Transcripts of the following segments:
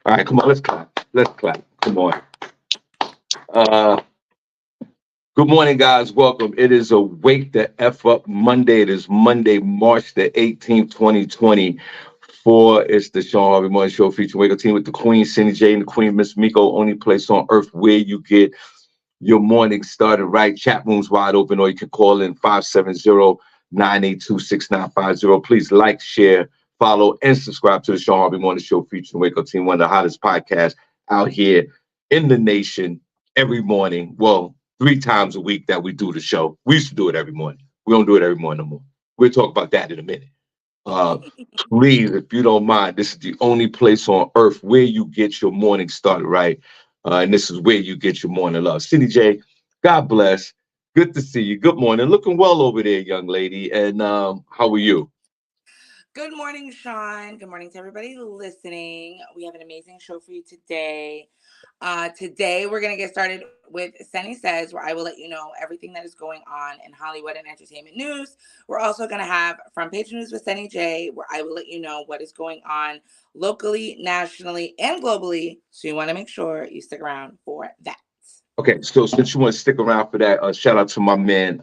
All right, come on, let's clap. Let's clap. Come on. Uh, Good morning, guys. Welcome. It is a Wake the F Up Monday. It is Monday, March the 18th, 2024. It's the Shawn Harvey Morning Show featuring Wake Up Team with the Queen, SennyJ, and the Queen, Miss Miko. Only place on earth where you get your morning started right. Chat room's wide open, or you can call in 570-982-6950. Please like, share, follow, and subscribe to the Shawn Harvey Morning Show featuring Wake Up Team, one of the hottest podcasts out here in the nation every morning. Well, 3 times a week that we do the show. We used to do it every morning. We don't do it every morning no more. We'll talk about that in a minute. Uh, Please, if you don't mind, this is the only place on earth where you get your morning started right. And this is where you get your morning love. SennyJ, God bless. Good to see you. Good morning. Looking well over there, young lady. And how are you? Good morning, Sean. Good morning to everybody listening. We have an amazing show for you today. Today, we're going to get started with Senny Says, where I will let you know everything that is going on in Hollywood and entertainment news. We're also going to have Front Page News with SennyJ, where I will let you know what is going on locally, nationally, and globally. So you want to make sure you stick around for that. Okay, so since you want to stick around for that, shout out to my man,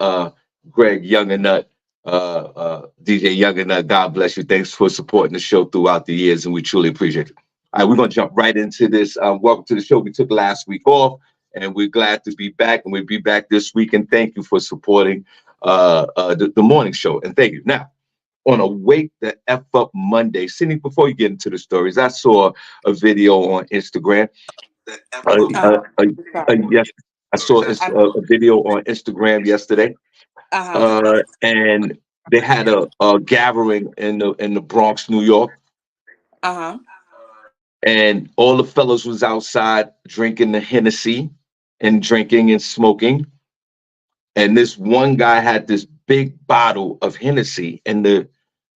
Greg Youngernut, DJ Youngernut. God bless you. Thanks for supporting the show throughout the years, and we truly appreciate it. All right, we're going to jump right into this. Welcome to the show. We took last week off, and we're glad to be back, and we'll be back this week. And thank you for supporting the morning show. And thank you. Now, on a Wake the F Up Monday, Cindy, before you get into the stories, I saw a video on Instagram. Yes, I saw a video on Instagram yesterday, Uh-huh. and they had a gathering in the Bronx, New York, Uh-huh. and all the fellows was outside drinking the Hennessy and drinking and smoking, and this one guy had this big bottle of Hennessy, and the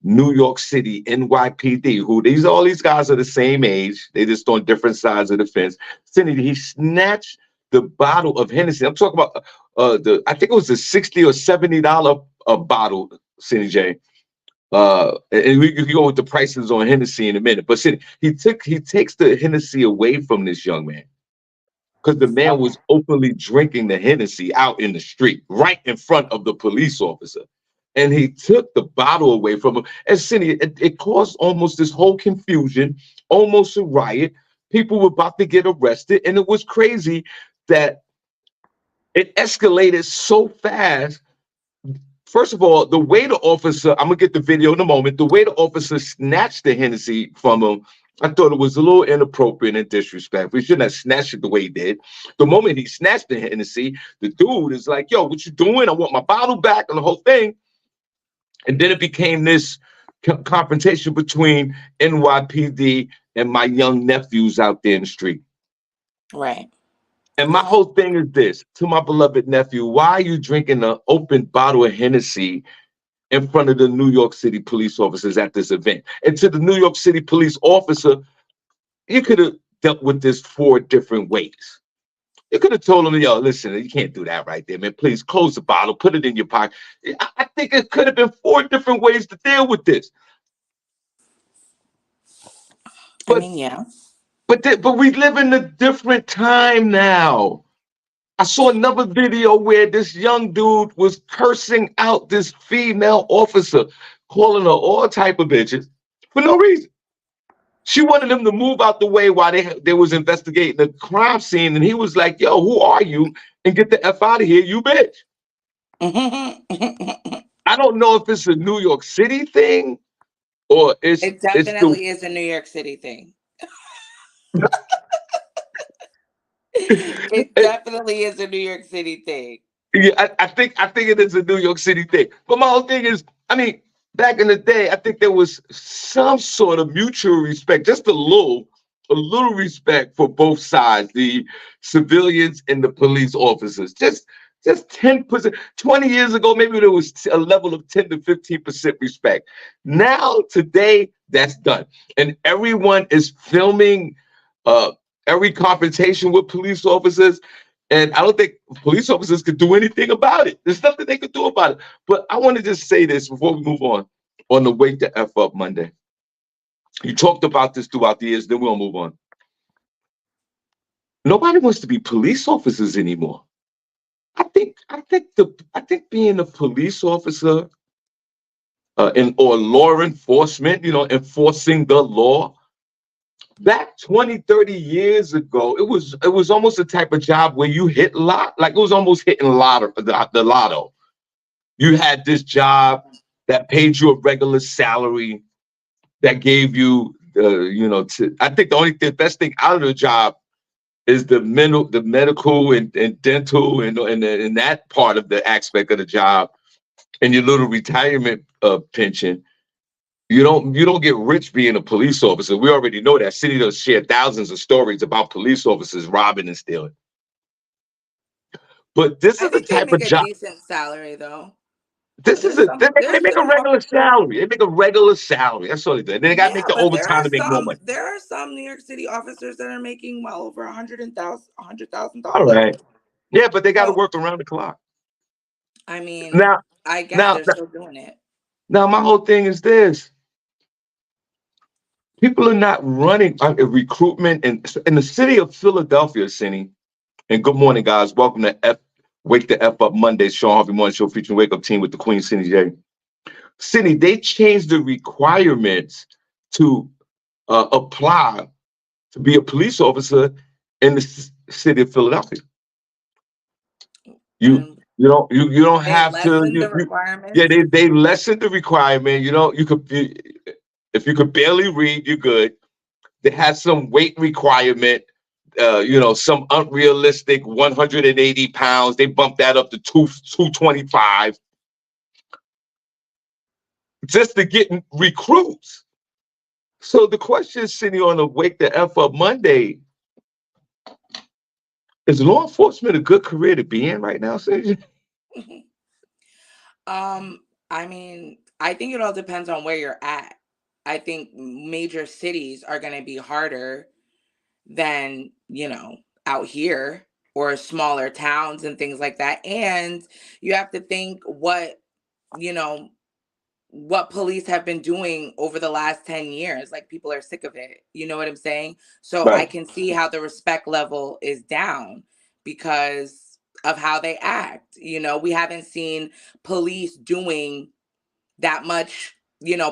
New York City NYPD, who all these guys are the same age, they just on different sides of the fence. Cindy, he snatched the bottle of Hennessy. I'm talking about I think it was a $60 or $70 bottle, Cindy J. And we can go with the prices on Hennessy in a minute. But Cindy, he takes the Hennessy away from this young man because the man was openly drinking the Hennessy out in the street, right in front of the police officer. And he took the bottle away from him. And Cindy, it caused almost this whole confusion, almost a riot. People were about to get arrested. And it was crazy that it escalated so fast. First of all, the way the officer, I'm going to get the video in a moment, the way the officer snatched the Hennessy from him, I thought it was a little inappropriate and disrespectful. He shouldn't have snatched it the way he did. The moment he snatched the Hennessy, the dude is like, yo, what you doing? I want my bottle back and the whole thing. And then it became this confrontation between NYPD and my young nephews out there in the street. Right. And my whole thing is this, to my beloved nephew, why are you drinking an open bottle of Hennessy in front of the New York City police officers at this event? And to the New York City police officer, you could have dealt with this 4 different ways. You could have told him, yo, listen, you can't do that right there, man. Please close the bottle, put it in your pocket. I think it could have been 4 different ways to deal with this. I But mean, yeah. but we live in a different time now. I saw another video where this young dude was cursing out this female officer, calling her all type of bitches for no reason. She wanted him to move out the way while they was investigating the crime scene, and he was like, "Yo, who are you? And get the F out of here, you bitch." I don't know if it's a New York City thing or It it's the definitely is a New York City thing. It definitely is a New York City thing. yeah, I think it is a New York City thing. But my whole thing is, I mean, back in the day, I think there was some sort of mutual respect, just a little respect for both sides, the civilians and the police officers. Just 10%, 20 years ago, maybe there was a level of 10 to 15% respect. Now, today, that's done. And everyone is filming uh, every confrontation with police officers. And I don't think police officers could do anything about it. There's nothing they could do about it. But I want to just say this before we move on the Wake the F Up Monday. You talked about this throughout the years, then we'll move on. Nobody wants to be police officers anymore. I think being a police officer or law enforcement, enforcing the law, back 20, 30 years ago, it was almost a type of job where you hit like it was almost hitting the lotto. You had this job that paid you a regular salary, that gave you I think the best thing out of the job is the medical and dental and that part of the aspect of the job, and your little retirement pension. You don't get rich being a police officer. We already know that. City does share thousands of stories about police officers robbing and stealing. But this I is the think they type make of a job. decent salary though. This is a they There's make a some regular salary. They make a regular salary. That's all they do. And then they got to make yeah, the but there overtime are to make more money. some New York City officers that are making well over $100,000 All $100,000. right. Yeah, but they got to So work around the clock. I mean, Now, I guess now, they're still doing it. now, my whole thing is this: people are not running recruitment in the city of Philadelphia, Cindy. And good morning, guys. Welcome to Wake the F Up Monday, Shawn Harvey Morning Show featuring Wake Up Team with the Queen, SennyJ. Cindy, they changed the requirements to apply to be a police officer in the city of Philadelphia. You And you don't they have to. lessen the Yeah, requirements. they lessened the requirement. If you could barely read, you're good. They had some weight requirement. Some unrealistic 180 pounds. They bumped that up to 225 just to get recruits. So the question is sitting on the Wake the F Up Monday: is law enforcement a good career to be in right now, Cindy? um, I mean, I think it all depends on where you're at. I think major cities are going to be harder than, out here or smaller towns and things like that. And you have to think you know, what police have been doing over the last 10 years. Like people are sick of it. You know what I'm saying? So I Right. can see how the respect level is down because of how they act. We haven't seen police doing that much,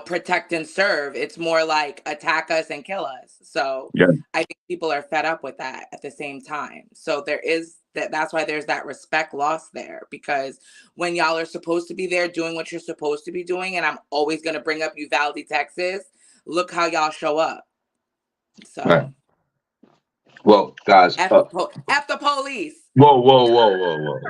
protect and serve. It's more like attack us and kill us. So Yeah. I think people are fed up with that at the same time. So there is that's why there's that respect loss there, because when y'all are supposed to be there doing what you're supposed to be doing, and I'm always going to bring up Uvalde, Texas, look how y'all show up. Right. So Well, guys. F the police. Whoa, whoa, whoa, whoa, whoa.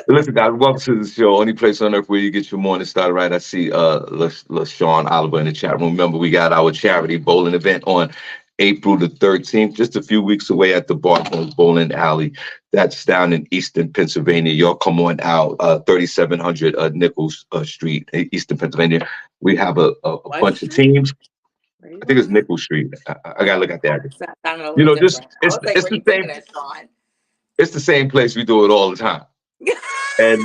Listen, guys, welcome to the show. Only place on earth where you get your morning started right. I see LaShawn Oliver in the chat room. Remember, we got our charity bowling event on April the 13th, just a few weeks away at the Bartones Bowling Alley. That's down in Eastern Pennsylvania. Y'all come on out, 3700 Nichols Street, Eastern Pennsylvania. We have a What bunch of street? teams. Where are you I think it's going at? Nichols Street. I gotta Oh, look at that. that sounded a little Just different. I it's was like, it's where are the you taking same. us, Sean? It's the same place we do it all the time. And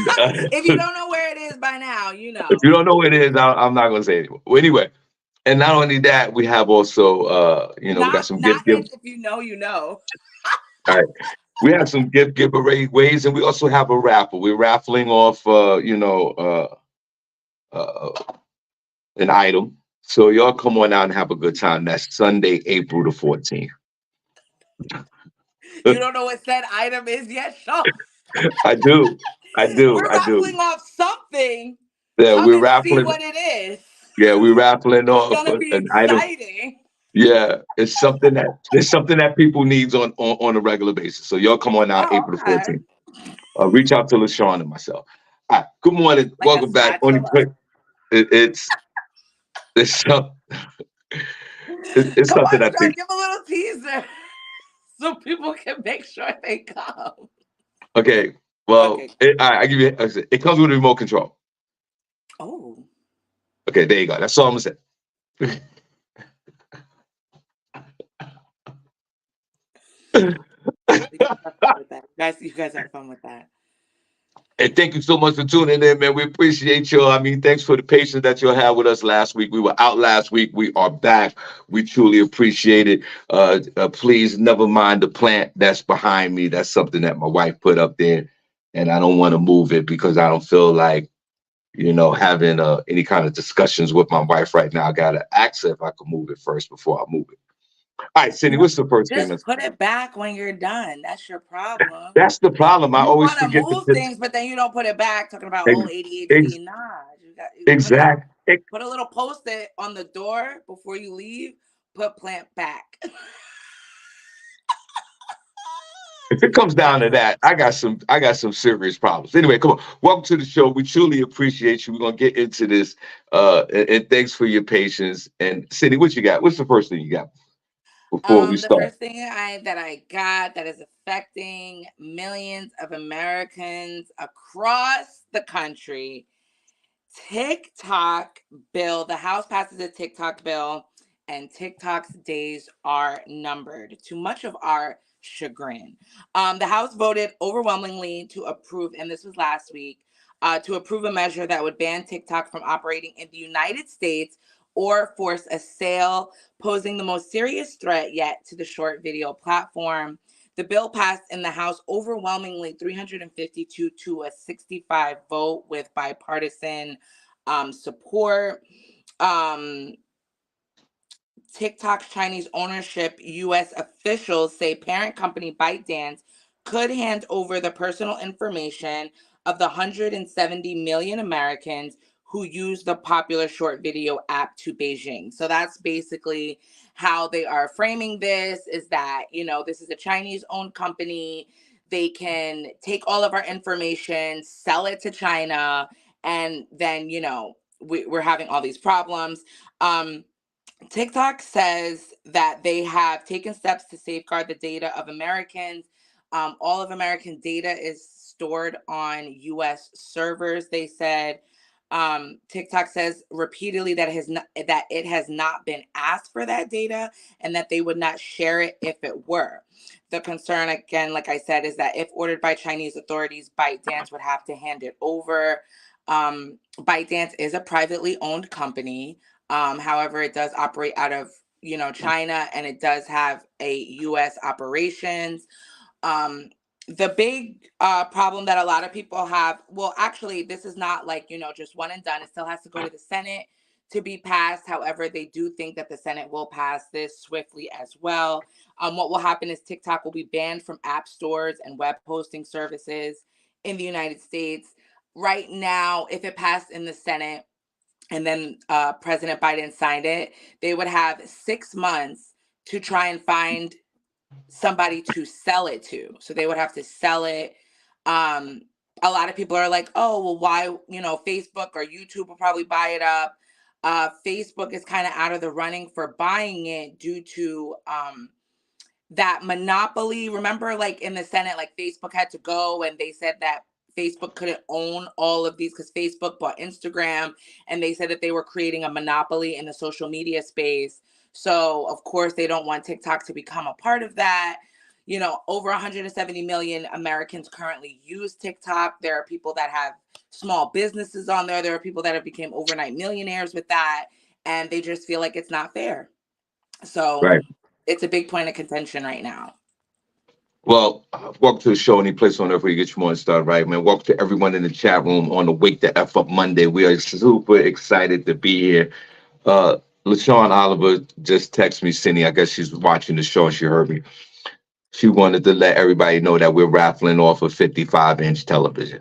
If you don't know where it is by now, you if know. you don't know what it is, I'm not going to say it anymore. Well, anyway, and not only that, we have also, we got some Not gift give. if you know, you know. All right, we have some gift giveaways, and we also have a raffle. We're raffling off, an item. So y'all come on out and have a good time. That's Sunday, April the 14th. You don't know what said item is yet, Sean. I do, We're I do. raffling off something. Yeah, Come we're and see raffling. what it is. Yeah, we're raffling It's off gonna be an item. exciting. Yeah, it's something that people needs on a regular basis. So y'all come on out Oh, April the okay. 14th. Reach out to LaShawn and myself. All right, good morning. Like a Welcome back. spatula. It's some, it's Come something on, I Sean, think. give a little teaser so people can make sure they come. Okay, well, Okay. I give you. It comes with a remote control. Oh. Okay, there you go. That's all I'm gonna say. You guys have fun with that. You guys have fun with that. And thank you so much for tuning in, man. We appreciate you. I mean, thanks for the patience that you had with us last week. We were out last week. We are back. We truly appreciate it. Please never mind the plant that's behind me. That's something that my wife put up there, and I don't want to move it because I don't feel like having any kind of discussions with my wife right now. I gotta ask her if I can move it first before I move it. All right, Cindy, No, what's the first thing? just put it back when you're done. That's your problem. That's the problem. I You always want to forget to move things, but then you don't put it back. Talking about ex, ADHD. Nah, you put it. exact. Put a little post-it on the door before you leave. Put plant back. If it comes down to that, I got some serious problems. Anyway, come on. Welcome to the show. We truly appreciate you. We're gonna get into this. And thanks for your patience. And Cindy, what you got? What's the first thing you got before we The start? first thing I got that is affecting millions of Americans across the country. TikTok bill. The House passes a TikTok bill, and TikTok's days are numbered, to much of our chagrin. The House voted overwhelmingly to approve, and this was last week, to approve a measure that would ban TikTok from operating in the United States or force a sale, posing the most serious threat yet to the short video platform. The bill passed in the House overwhelmingly 352 to a 65 vote with bipartisan support. Um, TikTok's Chinese ownership, U.S. officials say parent company ByteDance could hand over the personal information of the 170 million Americans who use the popular short video app to Beijing. So that's basically how they are framing this, is that, this is a Chinese owned company. They can take all of our information, sell it to China, and then, we're having all these problems. TikTok says that they have taken steps to safeguard the data of Americans. All of American data is stored on U.S. servers. They said TikTok says repeatedly that it has not been asked for that data and that they would not share it if it were. The concern, again, like I said, is that if ordered by Chinese authorities, ByteDance would have to hand it over. ByteDance is a privately owned company. However, it does operate out of, China, and it does have a U.S. operations. Um, the big problem that a lot of people have, well, actually, this is not like, just one and done. It still has to go to the Senate to be passed. However, they do think that the Senate will pass this swiftly as well. What will happen is TikTok will be banned from app stores and web hosting services in the United States. Right now, if it passed in the Senate, and then President Biden signed it, they would have 6 months to try and find somebody to sell it to. So they would have to sell it. Um, a lot of people are like, oh, well, why, Facebook or YouTube will probably buy it up. Facebook is kind of out of the running for buying it due to that monopoly. Remember, like in the Senate, like Facebook had to go and they said that Facebook couldn't own all of these because Facebook bought Instagram, and they said that they were creating a monopoly in the social media space. So, of course, they don't want TikTok to become a part of that. Over 170 million Americans currently use TikTok. There are people that have small businesses on there. There are people that have become overnight millionaires with that, and they just feel like it's not fair. So Right. it's a big point of contention right now. Well, welcome to the show. Any place on earth where you get your morning started, right, man? Welcome to everyone in the chat room on the Wake the F Up Monday. We are super excited to be here. LaShawn Oliver just texted me, Cindy. I guess she's watching the show and she heard me. She wanted to let everybody know that we're raffling off a 55-inch television,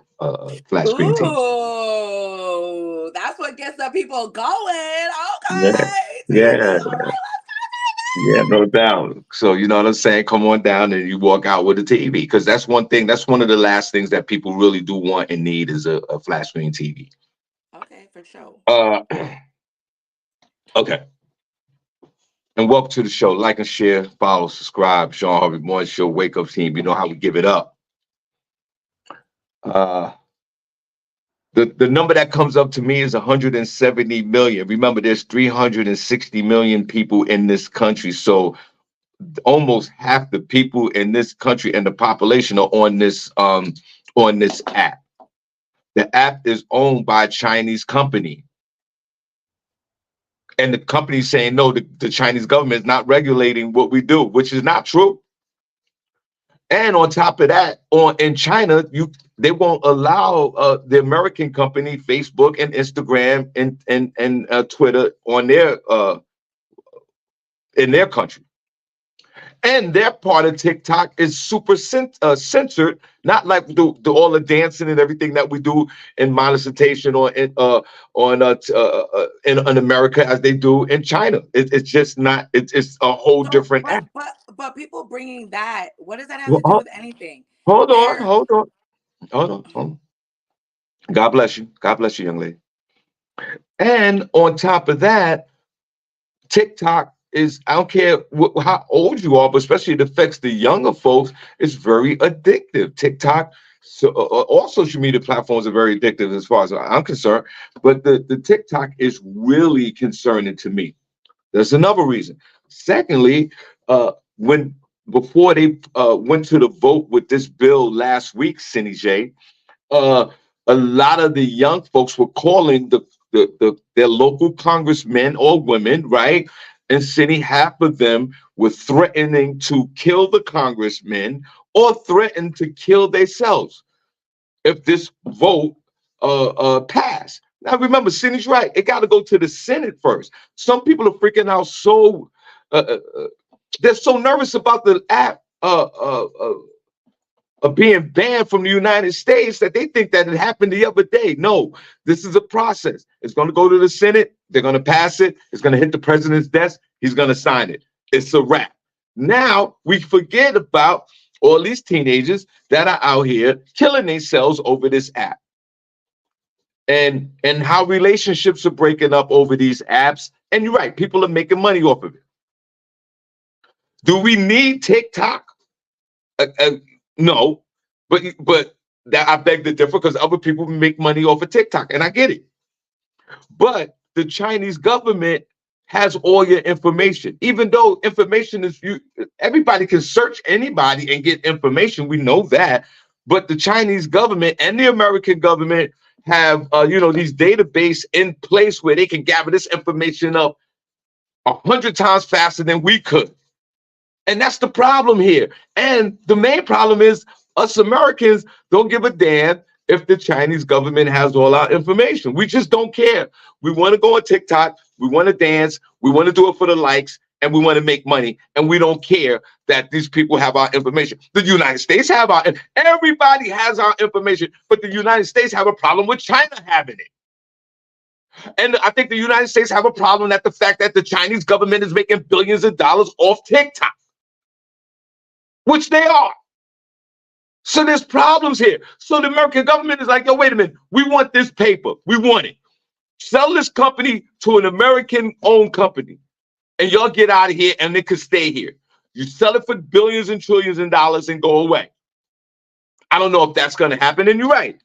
flat screen TV. Ooh, that's what gets the people going. Yeah, Okay, TV. yeah, yeah, no doubt. So you know what I'm saying? Come on down and you walk out with a TV, because that's one thing. That's one of the last things that people really do want and need is a flat screen TV. Okay, for sure. Uh, okay. And welcome to the show. Like and share, follow, subscribe. Shawn Harvey Morning Show, Wake Up Team. You know how we give it up. Uh, the number that comes up to me is 170 million. Remember, there's 360 million people in this country. So almost half the people in this country and the population are on this app. The app is owned by a Chinese company. And the company's saying, no, the Chinese government is not regulating what we do, which is not true. And on top of that, in China, they won't allow the American company, Facebook and Instagram and Twitter on their in their country. And their part of TikTok is super censored, not like all the dancing and everything that we do in molestation or in America as they do in China. It's just not. It's a whole So, different act. but people bringing that, what does that have to do Hold with anything? hold on, They're hold on, hold on, hold on. God bless you. God bless you, young lady. And on top of that, TikTok is, I don't care how old you are, but especially it affects the younger folks, it's very addictive. TikTok, so all social media platforms are very addictive as far as I'm concerned, but the TikTok is really concerning to me. There's another reason. Secondly, when before they went to the vote with this bill last week, SennyJ, uh, a lot of the young folks were calling their local congressmen or women, right? And sending half of them were threatening to kill the congressmen or threaten to kill themselves if this vote passed. Now remember, Cindy's right. It got to go to the Senate first. Some people are freaking out so they're so nervous about the app of being banned from the United States that they think that it happened the other day. No, this is a process. It's going to go to the Senate. They're going to pass it. It's going to hit the president's desk. He's going to sign it. It's a wrap. Now we forget about all these teenagers that are out here killing themselves over this app. And how relationships are breaking up over these apps. And you're right, people are making money off of it. Do we need TikTok? No, but that I beg to differ because other people make money off of TikTok, and I get it. But the Chinese government has all your information, even though information is everybody can search anybody and get information. We know that, but the Chinese government and the American government have these database in place where they can gather this information up 100 times faster than we could. And that's the problem here. And the main problem is us Americans don't give a damn if the Chinese government has all our information. We just don't care. We want to go on TikTok. We want to dance. We want to do it for the likes and we want to make money. And we don't care that these people have our information. The United States have everybody has our information, but the United States have a problem with China having it. And I think the United States have a problem at the fact that the Chinese government is making billions of dollars off TikTok, which they are. So there's problems here. So the American government is like, yo, wait a minute. We want this paper. We want it. Sell this company to an American-owned company. And y'all get out of here and it could stay here. You sell it for billions and trillions of dollars and go away. I don't know if that's going to happen. And you're right.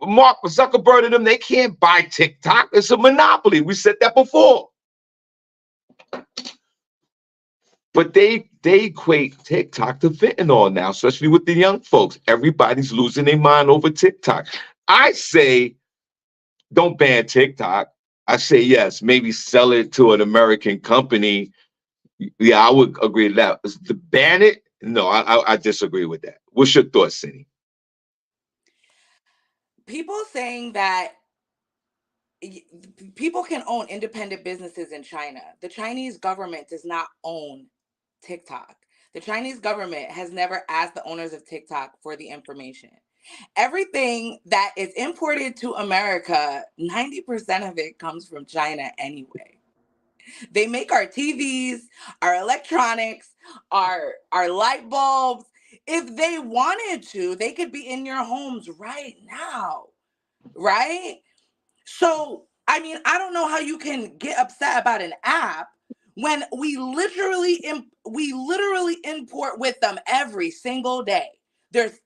Mark Zuckerberg and them, they can't buy TikTok. It's a monopoly. We said that before. But they equate TikTok to fentanyl now, especially with the young folks. Everybody's losing their mind over TikTok. I say, don't ban TikTok. I say, yes, maybe sell it to an American company. Yeah, I would agree with that. To ban it? No, I disagree with that. What's your thoughts, Cindy? people saying that people can own independent businesses in China. The Chinese government does not own TikTok. The Chinese government has never asked the owners of TikTok for the information. Everything that is imported to America, 90% of it comes from China anyway. They make our TVs, our electronics, our light bulbs. If they wanted to, they could be in your homes right now, right? So, I mean, I don't know how you can get upset about an app when we literally import with them every single day. There's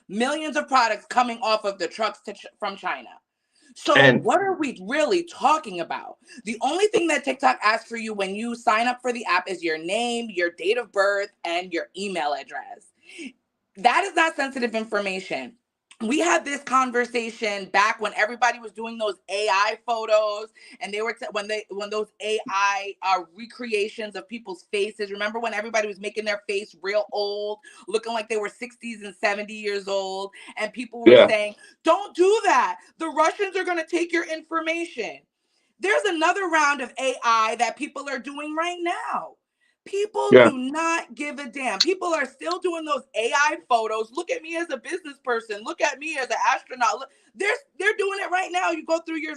millions of products coming off of the trucks from China. So And what are we really talking about? The only thing that TikTok asks for you when you sign up for the app is your name, your date of birth, and your email address. That is not sensitive information. we had this conversation back when everybody was doing those AI photos, and they were when those AI recreations of people's faces. Remember when everybody was making their face real old, looking like they were 60s and 70 years old, and people were Yeah. saying, "Don't do that. The Russians are going to take your information." There's another round of AI that people are doing right now. People Yeah. do not give a damn. People are still doing those AI photos. Look at me as a business person. Look at me as an astronaut. Look, they're doing it right now. You go through your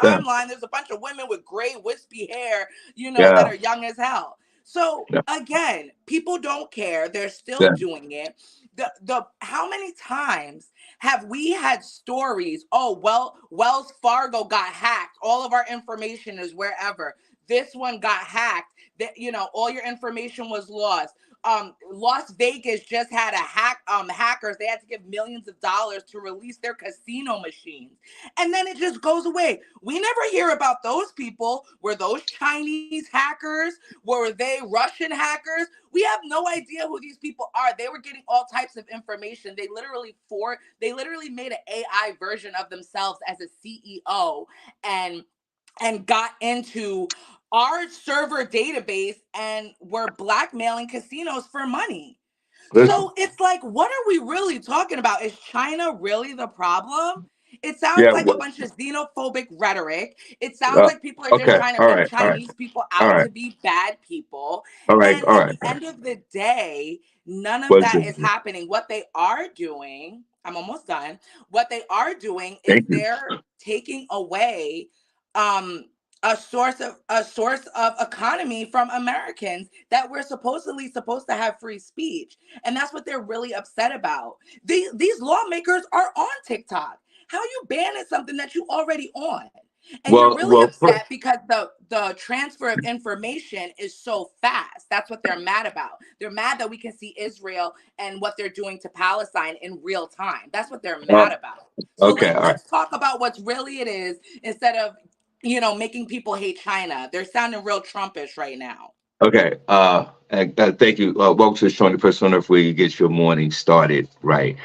Yeah. timeline. There's a bunch of women with gray wispy hair, that Yeah. are young as hell. So Yeah. again, people don't care. They're still Yeah. doing it. The how many times have we had stories? Oh, well, Wells Fargo got hacked. All of our information is wherever. This one got hacked. That all your information was lost. Las Vegas just had hackers. They had to give millions of dollars to release their casino machines, and then it just goes away. We never hear about those people. Were those Chinese hackers? Were they Russian hackers? We have no idea who these people are. They were getting all types of information. They literally made an AI version of themselves as a CEO, and got into our server database and were blackmailing casinos for money. Listen. So it's like, what are we really talking about? Is China really the problem? It sounds Yeah. like a bunch of xenophobic rhetoric. It sounds Uh, like people are just okay. trying to All make right. All right. Chinese people All out right. to be bad people. All right. And All at right. the All right. end of the day, none of Was that it? is happening. What they are doing, I'm almost done. What they are doing is Thank you. they're taking away um a source of economy from Americans that we're supposedly supposed to have free speech. And that's what they're really upset about. These lawmakers are on TikTok. How you banning something that you already on? And you're Well. really Well. upset because the transfer of information is so fast. That's what they're mad about. They're mad that we can see Israel and what they're doing to Palestine in real time. That's what they're Uh, mad about. So okay. All right. let's talk about what's really it is, instead of making people hate China. They're sounding real Trumpish right now. Okay. Thank you. Welcome to the Showing the Persona where you get your morning started. Right.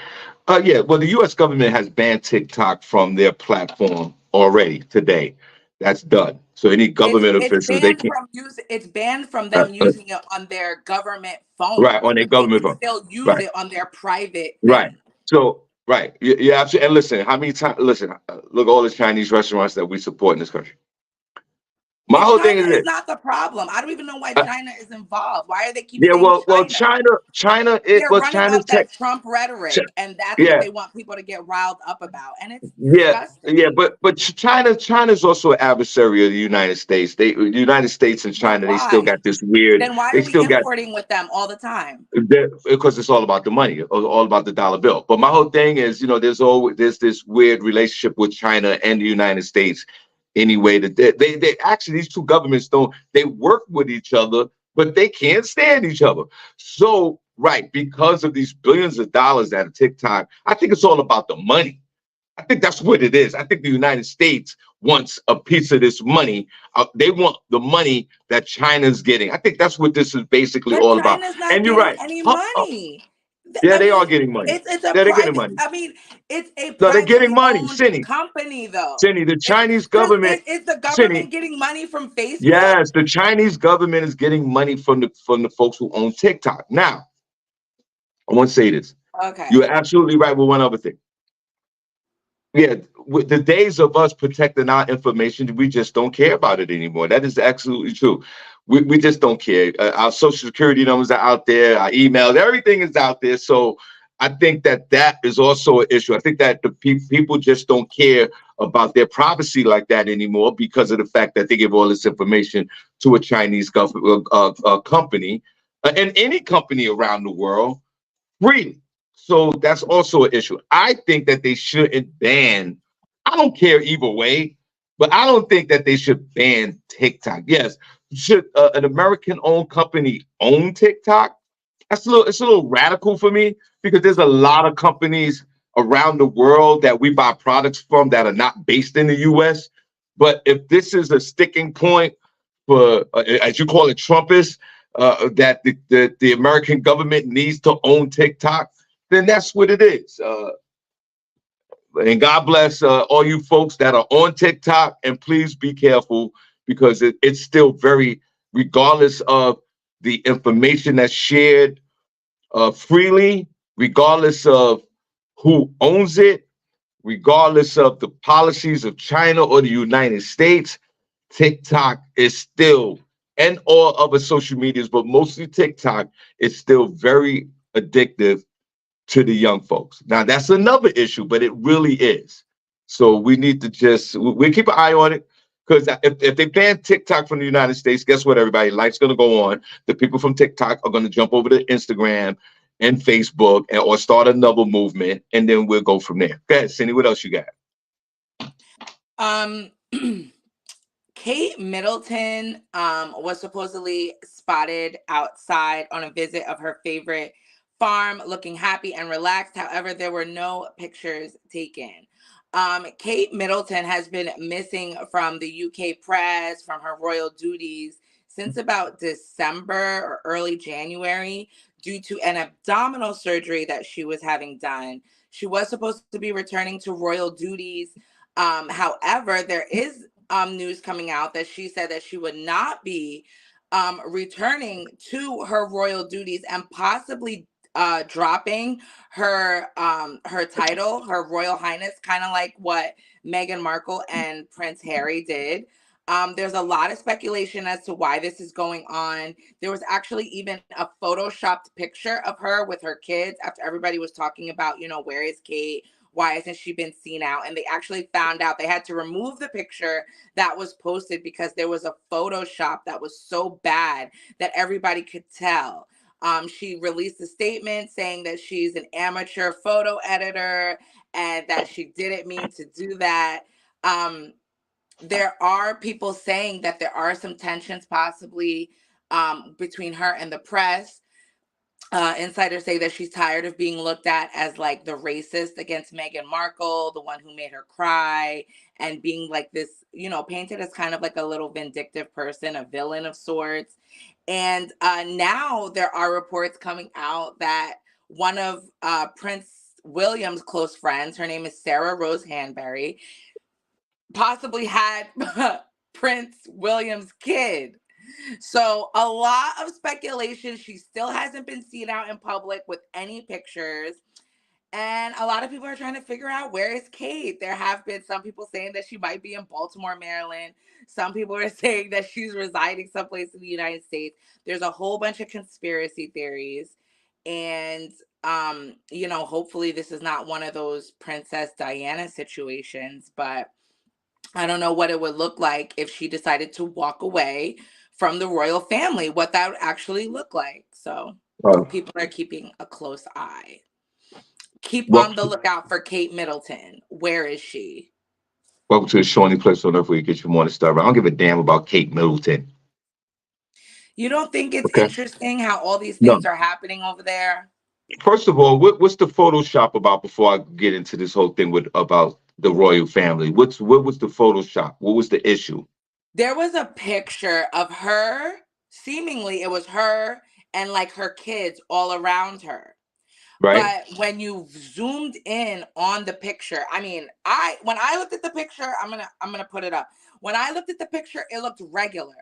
Yeah. Well, the U.S. government has banned TikTok from their platform already today. That's done. So any It's government it's officials, they banned can. from Uh, them uh, using it on their government right phones, on their but they government can phone. still use Right. it on their private Right. thing. So right. You absolutely. And listen, how many times? Listen. Look, at all the Chinese restaurants that we support in this country. My If whole thing China is is this. not the problem, I don't even know why Uh, China is involved. Why do they keep yeah. saying Well. China? China. They're running China's up tech. that Trump rhetoric, and that's what Yeah. they want people to get riled up about. And it's Yeah, yeah, disgusting. but China's also an adversary of the United States. The United States and Then China, they still why? got this weird. Then why They are we still got importing with them all the time? because it's all about the money, all about the dollar bill. But my whole thing is, there's this weird relationship with China and the United States. Anyway, that they actually these two governments don't they work with each other, but they can't stand each other. So right, because of these billions of dollars that are TikTok, I think it's all about the money. I think that's what it is. I think the United States wants a piece of this money. They want the money that China's getting. I think that's what this is basically But all about. China's not And you're getting right. any Huh, money. yeah, I they are mean, getting money. it's a Yeah, they're getting private. money. I mean, it's a No, they're getting privately money. owned company, though. Cindy, the It's Chinese because government, is the Cindy, government getting money from Facebook? yes, the Chinese government is getting money from the folks who own TikTok. Now, I want to say this. You're Okay. absolutely right with one other thing. Yeah, with the days of us protecting our information, we just don't care about it anymore. That is absolutely true. We just don't care. Our social security numbers are out there, our emails, everything is out there. So I think that is also an issue. I think that the people just don't care about their privacy like that anymore because of the fact that they give all this information to a Chinese government company and any company around the world freely. So that's also an issue. I think that they shouldn't ban. I don't care either way, but I don't think that they should ban TikTok. Yes, should an American-owned company own TikTok? It's a little radical for me because there's a lot of companies around the world that we buy products from that are not based in the U.S. But if this is a sticking point for, as you call it, Trumpists, that the American government needs to own TikTok, then that's what it is. And God bless all you folks that are on TikTok. And please be careful because it's still very, regardless of the information that's shared freely, regardless of who owns it, regardless of the policies of China or the United States, TikTok is still, and all other social medias, but mostly TikTok, is still very addictive to the young folks. Now that's another issue, but it really is. So we need to just we keep an eye on it because if they ban TikTok from the United States, guess what? Everybody, life's going to go on. The people from TikTok are going to jump over to Instagram and Facebook or start another movement, and then we'll go from there. Go ahead, Cindy. What else you got? Um, Kate Middleton was supposedly spotted outside on a visit of her favorite farm, looking happy and relaxed. However, there were no pictures taken. Kate Middleton has been missing from the UK press, from her royal duties, since about December or early January due to an abdominal surgery that she was having done. She was supposed to be returning to royal duties. However, there is news coming out that she said that she would not be returning to her royal duties and possibly dropping her title, her Royal Highness, kind of like what Meghan Markle and Prince Harry did. There's a lot of speculation as to why this is going on. There was actually even a photoshopped picture of her with her kids after everybody was talking about, where is Kate? Why hasn't she been seen out? And they actually found out they had to remove the picture that was posted because there was a Photoshop that was so bad that everybody could tell. She released a statement saying that she's an amateur photo editor and that she didn't mean to do that. There are people saying that there are some tensions possibly between her and the press. Insiders say that she's tired of being looked at as like the racist against Meghan Markle, the one who made her cry, and being like this, painted as kind of like a little vindictive person, a villain of sorts. And now there are reports coming out that one of Prince William's close friends, her name is Sarah Rose Hanbury, possibly had Prince William's kid. So a lot of speculation. She still hasn't been seen out in public with any pictures. And a lot of people are trying to figure out, where is Kate? There have been some people saying that she might be in Baltimore, Maryland. Some people are saying that she's residing someplace in the United States. There's a whole bunch of conspiracy theories. And, hopefully this is not one of those Princess Diana situations, but I don't know what it would look like if she decided to walk away from the royal family, what that would actually look like. So people are keeping a close eye. Keep on the lookout for Kate Middleton. Where is she? Welcome to the Shawnee Place on Earth where you get your morning started. I don't give a damn about Kate Middleton. You don't think it's Okay. interesting how all these No. things are happening over there? First of all, what's the Photoshop about before I get into this whole thing with about the royal family? What was the Photoshop? What was the issue? There was a picture of her, seemingly it was her and like her kids all around her. Right? But when you zoomed in on the picture, I mean, when I looked at the picture, I'm gonna put it up. When I looked at the picture, it looked regular.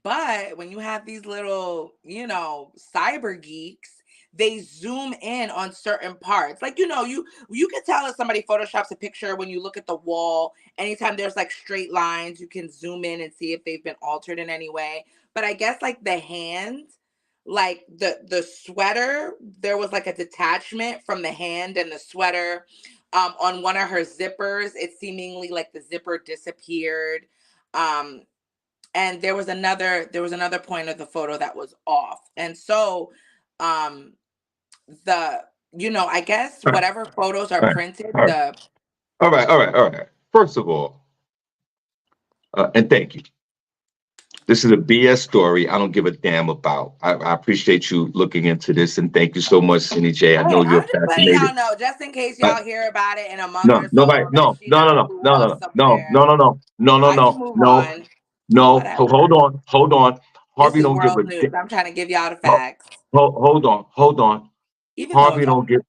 But when you have these little, cyber geeks, they zoom in on certain parts. Like, you can tell if somebody photoshops a picture when you look at the wall. Anytime there's like straight lines, you can zoom in and see if they've been altered in any way. But I guess like the hand, like the sweater, there was like a detachment from the hand and the sweater. On one of her zippers, it seemingly like the zipper disappeared. And there was another point of the photo that was off. And so the I guess All right. whatever photos are All right. printed, All right. the All right. All right. All right. First of all, and thank you. This is a BS story I don't give a damn about. I appreciate you looking into this and thank you so much, SennyJ. I know Hey, you're I'm just letting fascinated. y'all know, just in case Uh, y'all hear about it in a month no, or nobody, so, that no, she no, no, done no, blew no, off no, no, somewhere. no, no, no, no, no, I can no, move no, on. no. Hold Whatever. on, hold on. This Harvey is don't give world a news. I'm trying to give y'all the ho- facts, hold on, hold on. even though Harvey it's all don't give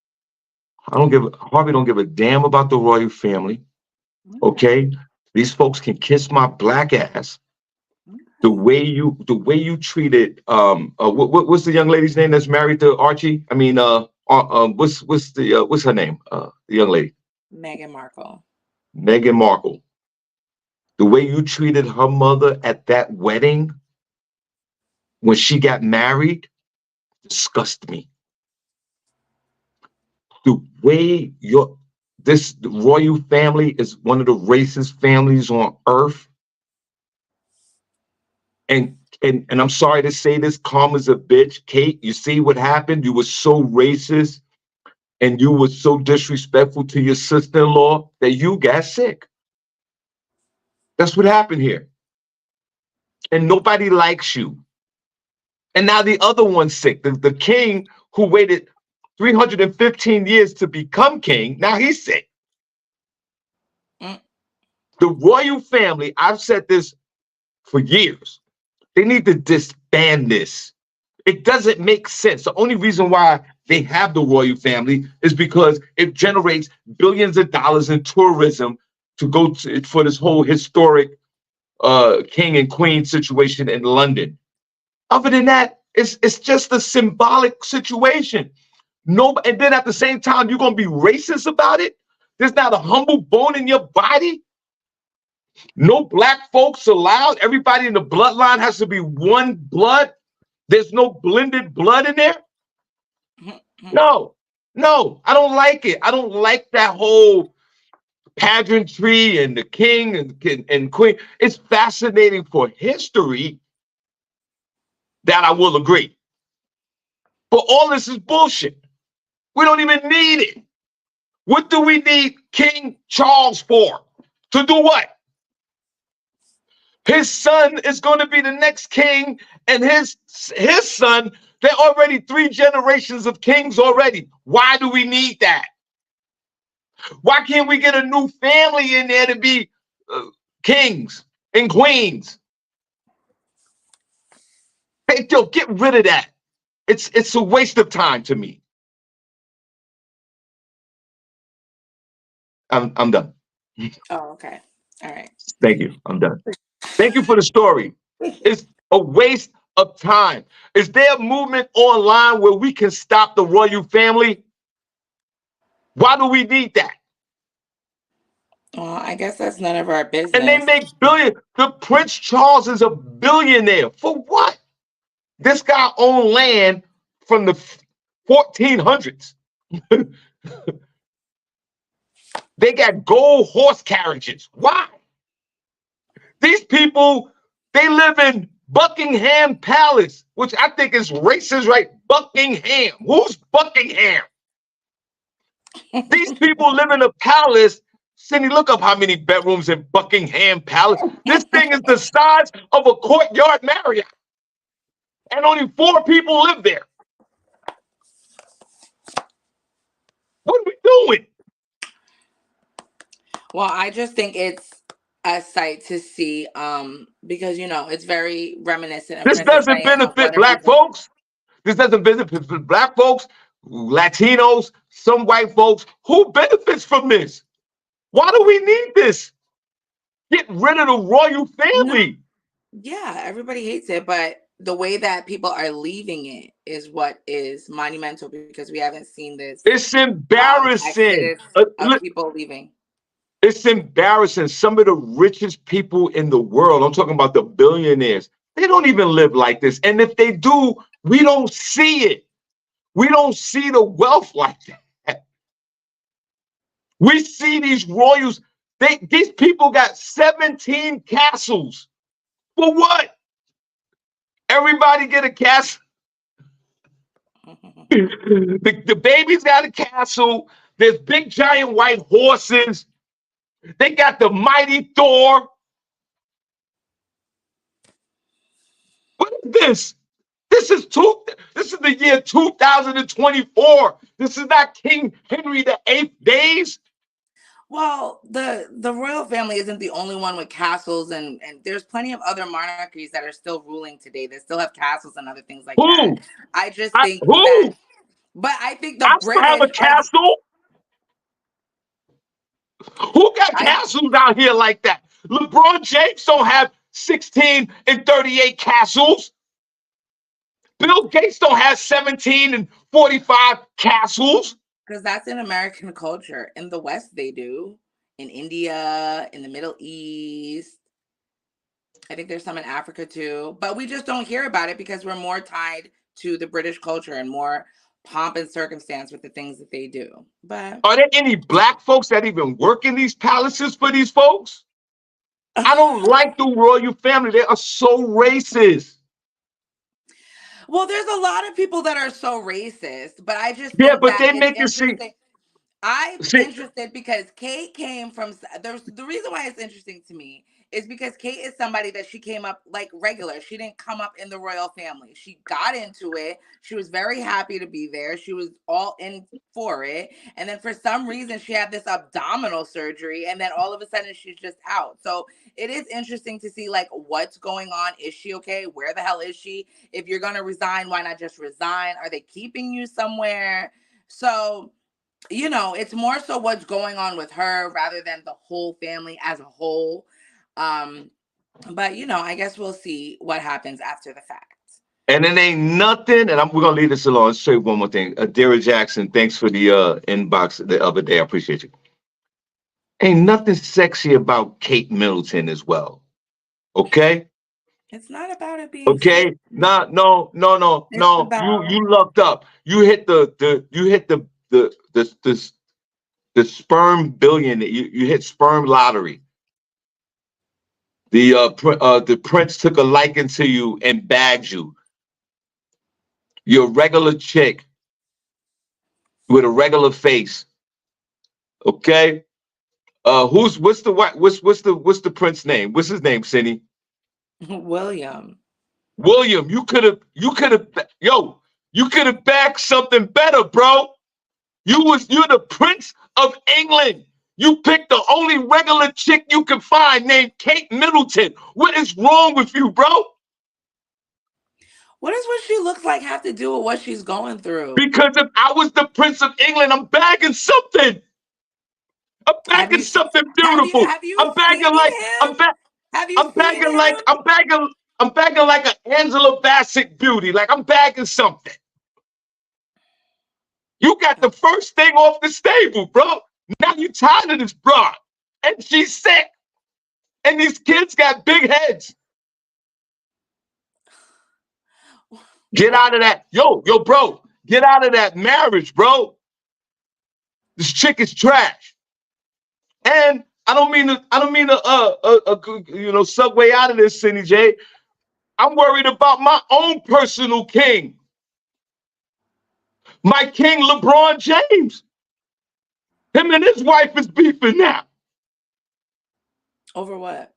Harvey don't give a damn about the royal family. Okay. Okay, these folks can kiss my black ass. Okay. The way you treated what's the young lady's name that's married to Archie? I mean what's her name? The young lady, Meghan Markle. Meghan Markle. The way you treated her mother at that wedding when she got married disgust me. The way your this royal family is one of the racist families on earth. And I'm sorry to say this, karma's a bitch. Kate, you see what happened? You were so racist and you were so disrespectful to your sister-in-law that you got sick. That's what happened here. And nobody likes you. And now the other one's sick. The king who waited 315 years to become king, now he's sick. Mm. The royal family, I've said this for years, they need to disband this. It doesn't make sense. The only reason why they have the royal family is because it generates billions of dollars in tourism to go to, for this whole historic king and queen situation in London. Other than that, it's just a symbolic situation. No, and then at the same time, you're gonna be racist about it. There's not a humble bone in your body. No black folks allowed. Everybody in the bloodline has to be one blood. There's no blended blood in there. No, no, I don't like it. I don't like that whole pageantry and the king and queen. It's fascinating for history, that I will agree. But all this is bullshit. We don't even need it. What do we need King Charles for? To do what? His son is going to be the next king, and his son, they're already 3 generations of kings already. Why do we need that? Why can't we get a new family in there to be kings and queens? Hey, yo, get rid of that. It's a waste of time to me. I'm done. Oh, okay. All right. Thank you. I'm done. Thank you for the story. It's a waste of time. Is there a movement online where we can stop the royal family? Why do we need that? Well, I guess that's none of our And they business. make billion. The Prince Charles is a billionaire. For what? This guy owned land from the 1400s. They got gold horse carriages. Why? These people, they live in Buckingham Palace, which I think is racist, right? Buckingham. Who's Buckingham? These people live in a palace. Cindy, look up how many bedrooms in Buckingham Palace. This thing is the size of a Courtyard Marriott. And only 4 people live there. What are we doing? Well, I just think it's a sight to see, because it's very reminiscent of This Princess doesn't Diana of benefit what her black people. folks. This doesn't benefit black folks, Latinos, some white folks. Who benefits from this? Why do we need this? Get rid of the royal No, family. yeah, everybody hates it, but the way that people are leaving it is what is monumental, because we haven't seen this It's embarrassing. exodus of people leaving. It's embarrassing. Some of the richest people in the world, I'm talking about the billionaires, they don't even live like this. And if they do, we don't see it. We don't see the wealth like that. We see these royals. These people got 17 castles. For what? Everybody get a castle. The baby's got a castle. There's big giant white horses. They got the mighty Thor. What is this? This is the year 2024. This is not King Henry VIII days. Well, the royal family isn't the only one with castles, and there's plenty of other monarchies that are still ruling today that still have castles and other things like that. Who? I just think that, Who? but I think the I still have a British are the, castle. Who got I castles out here like that? LeBron James don't have 16 and 38 castles. Bill Gates don't have 17 and 45 castles. because that's in American culture. In the West, they do. In India, in the Middle East. I think there's some in Africa too. But we just don't hear about it because we're more tied to the British culture and more pomp and circumstance with the things that they do. But Are there any black folks that even work in these palaces for these folks? I don't like the royal family. They are so racist. well, there's a lot of people that are so racist, but I just Yeah, think but that they it's make it seem. interesting. I'm See, interested because Kate came from there's the reason why it's interesting to me is because Kate is somebody that she came up like regular. She didn't come up in the royal family. She got into it. She was very happy to be there. She was all in for it. And then for some reason she had this abdominal surgery and then all of a sudden she's just out. So it is interesting to see like what's going on. Is she okay? Where the hell is she? If you're going to resign, why not just resign? Are they keeping you somewhere? So it's more so what's going on with her rather than the whole family as a whole. Um, but I guess we'll see what happens after the fact. and it ain't nothing. And we're gonna leave this alone. Let's say one more thing. Dara Jackson, thanks for the inbox the other day. I appreciate you. Ain't nothing sexy about Kate Middleton as well. Okay. It's not about it being Okay. sexy. Nah, no, no, no, It's no. about You lucked up. You hit the sperm billion. You hit sperm lottery. The prince took a liking to you and bagged you. You're a regular chick with a regular face. Okay. What's the what's the prince name? What's his name, Cindy? William. William. You could have backed something better, bro. You're the Prince of England. You picked the only regular chick you could find named Kate Middleton. What is wrong with you, bro? What does what she looks like have to do with what she's going through? Because if I was the Prince of England, I'm bagging something. I'm Have bagging you something have you beautiful. have you I'm bagging seen like him? Have you I'm seen bagging like him? I'm bagging like an Angela Bassett beauty. Like I'm bagging something. You got the first thing off the stable, bro. Now you tired of this broad. And she's sick. And these kids got big heads. Get out of that. Yo, bro. Get out of that marriage, bro. This chick is trash. And I don't mean to segue out of this, SennyJ. I'm worried about my own personal king. My king, LeBron James. Him and his wife is beefing now. Over what?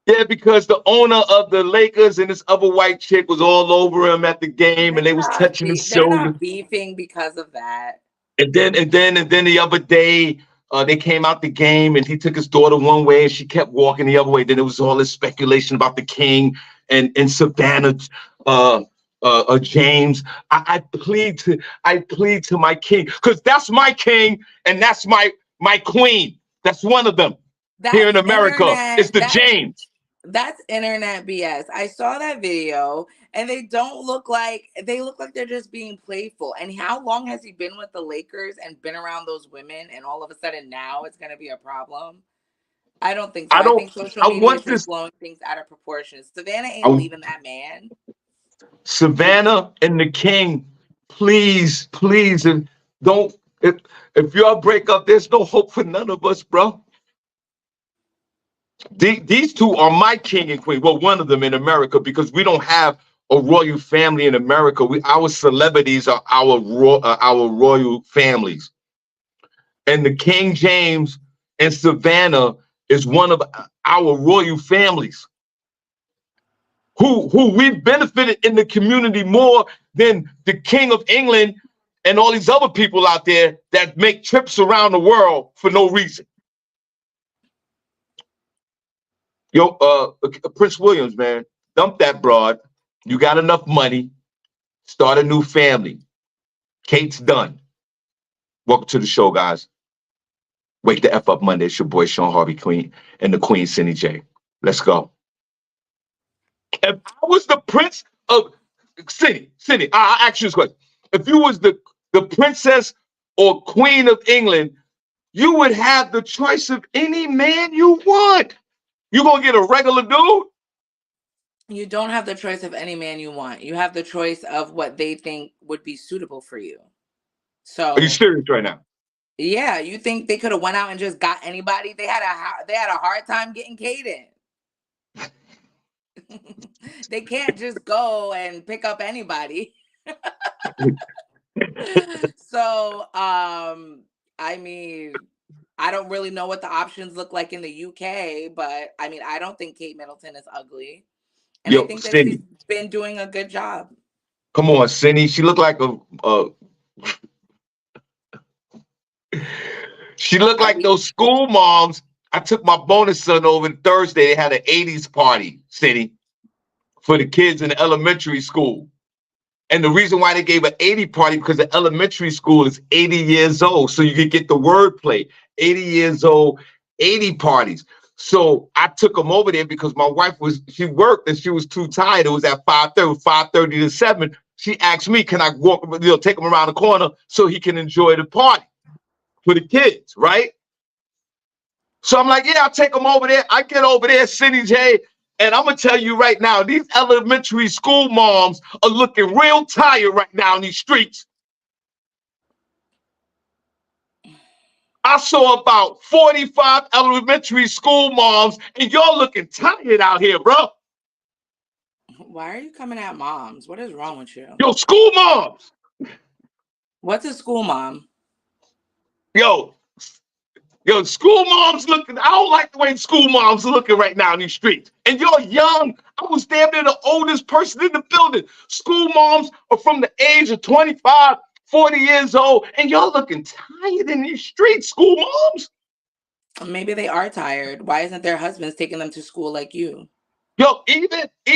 Yeah, because the owner of the Lakers and this other white chick was all over him at the game, and they was touching his They're shoulder. not beefing because of that. And then the other day, they came out the game, and he took his daughter one way, and she kept walking the other way. Then there was all this speculation about the king and Savannah, James. I plead to my king because that's my king and that's my queen. That's one of them here in That's America. It's internet. the James. That's internet BS. I saw that video and they look like they're just being playful. And how long has he been with the Lakers and been around those women and all of a sudden now it's going to be a problem? I don't think so. I I don't. think social I media is want just this. blowing things out of proportion. Savannah ain't I, leaving that man. Savannah and the King, please, please, and don't. If y'all break up, there's no hope for none of us, bro. These two are my king and queen. Well, one of them in America because we don't have a royal family in America. Our celebrities are our royal families, and the King James and Savannah is one of our royal families who we've benefited in the community more than the King of England and all these other people out there that make trips around the world for no reason. Yo, Prince Williams, man, dump that broad. You got enough money. Start a new family. Kate's done. Welcome to the show, guys. Wake the F up Monday. It's your boy Shawn Harvey Queen and the Queen SennyJ. Let's go. If I was the prince of Cindy, I'll ask you this question. If you was the princess or queen of England, you would have the choice of any man you want. You gonna get a regular dude? You don't have the choice of any man you want. You have the choice of what they think would be suitable for you. Are you So serious right now? yeah, you think they could have went out and just got anybody? They had a hard time getting Caden. They can't just go and pick up anybody. So I mean, I don't really know what the options look like in the UK, but I mean, I don't think Kate Middleton is ugly. And I Yo, think that she's Cindy, been doing a good job. come on, Cindy. She looked like she looked Are like we those school moms. I took my bonus son over Thursday. They had an 80s party, Cindy, for the kids in the elementary school. And the reason why they gave an 80 party because the elementary school is 80 years old. So you could get the wordplay. 80 years old, 80 parties. So I took them over there because my wife she worked and she was too tired. It was at 5:30, 5:30 to 7. She asked me, can I walk, take him around the corner so he can enjoy the party for the kids, right? So I'm like, yeah, I'll take them over there. I get over there, SennyJ, and I'm going to tell you right now, these elementary school moms are looking real tired right now in these streets. I saw about 45 elementary school moms, and y'all looking tired out here, bro. Why are you coming at moms? What is wrong with you? Yo, school moms. What's a school mom? Yo, school moms looking. I don't like the way school moms are looking right now in these streets. And you're young. I was damn near the oldest person in the building. School moms are from the age of 25, 40 years old, and y'all looking tired in these streets, school moms. Maybe they are tired. Why isn't their husbands taking them to school like you? Yo,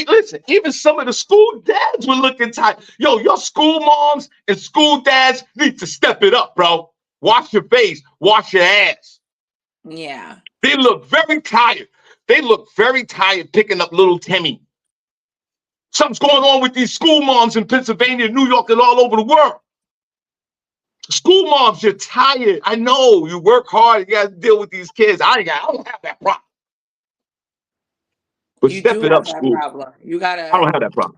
listen, even some of the school dads were looking tired. Yo, your school moms and school dads need to step it up, bro. Wash your face, wash your ass. Yeah. They look very tired. They look very tired picking up little Timmy. Something's going on with these school moms in Pennsylvania, New York, and all over the world. School moms, you're tired. I know you work hard. You got to deal with these kids. I don't have that problem. But You step do it have up, that school. problem. You gotta. I don't have that problem.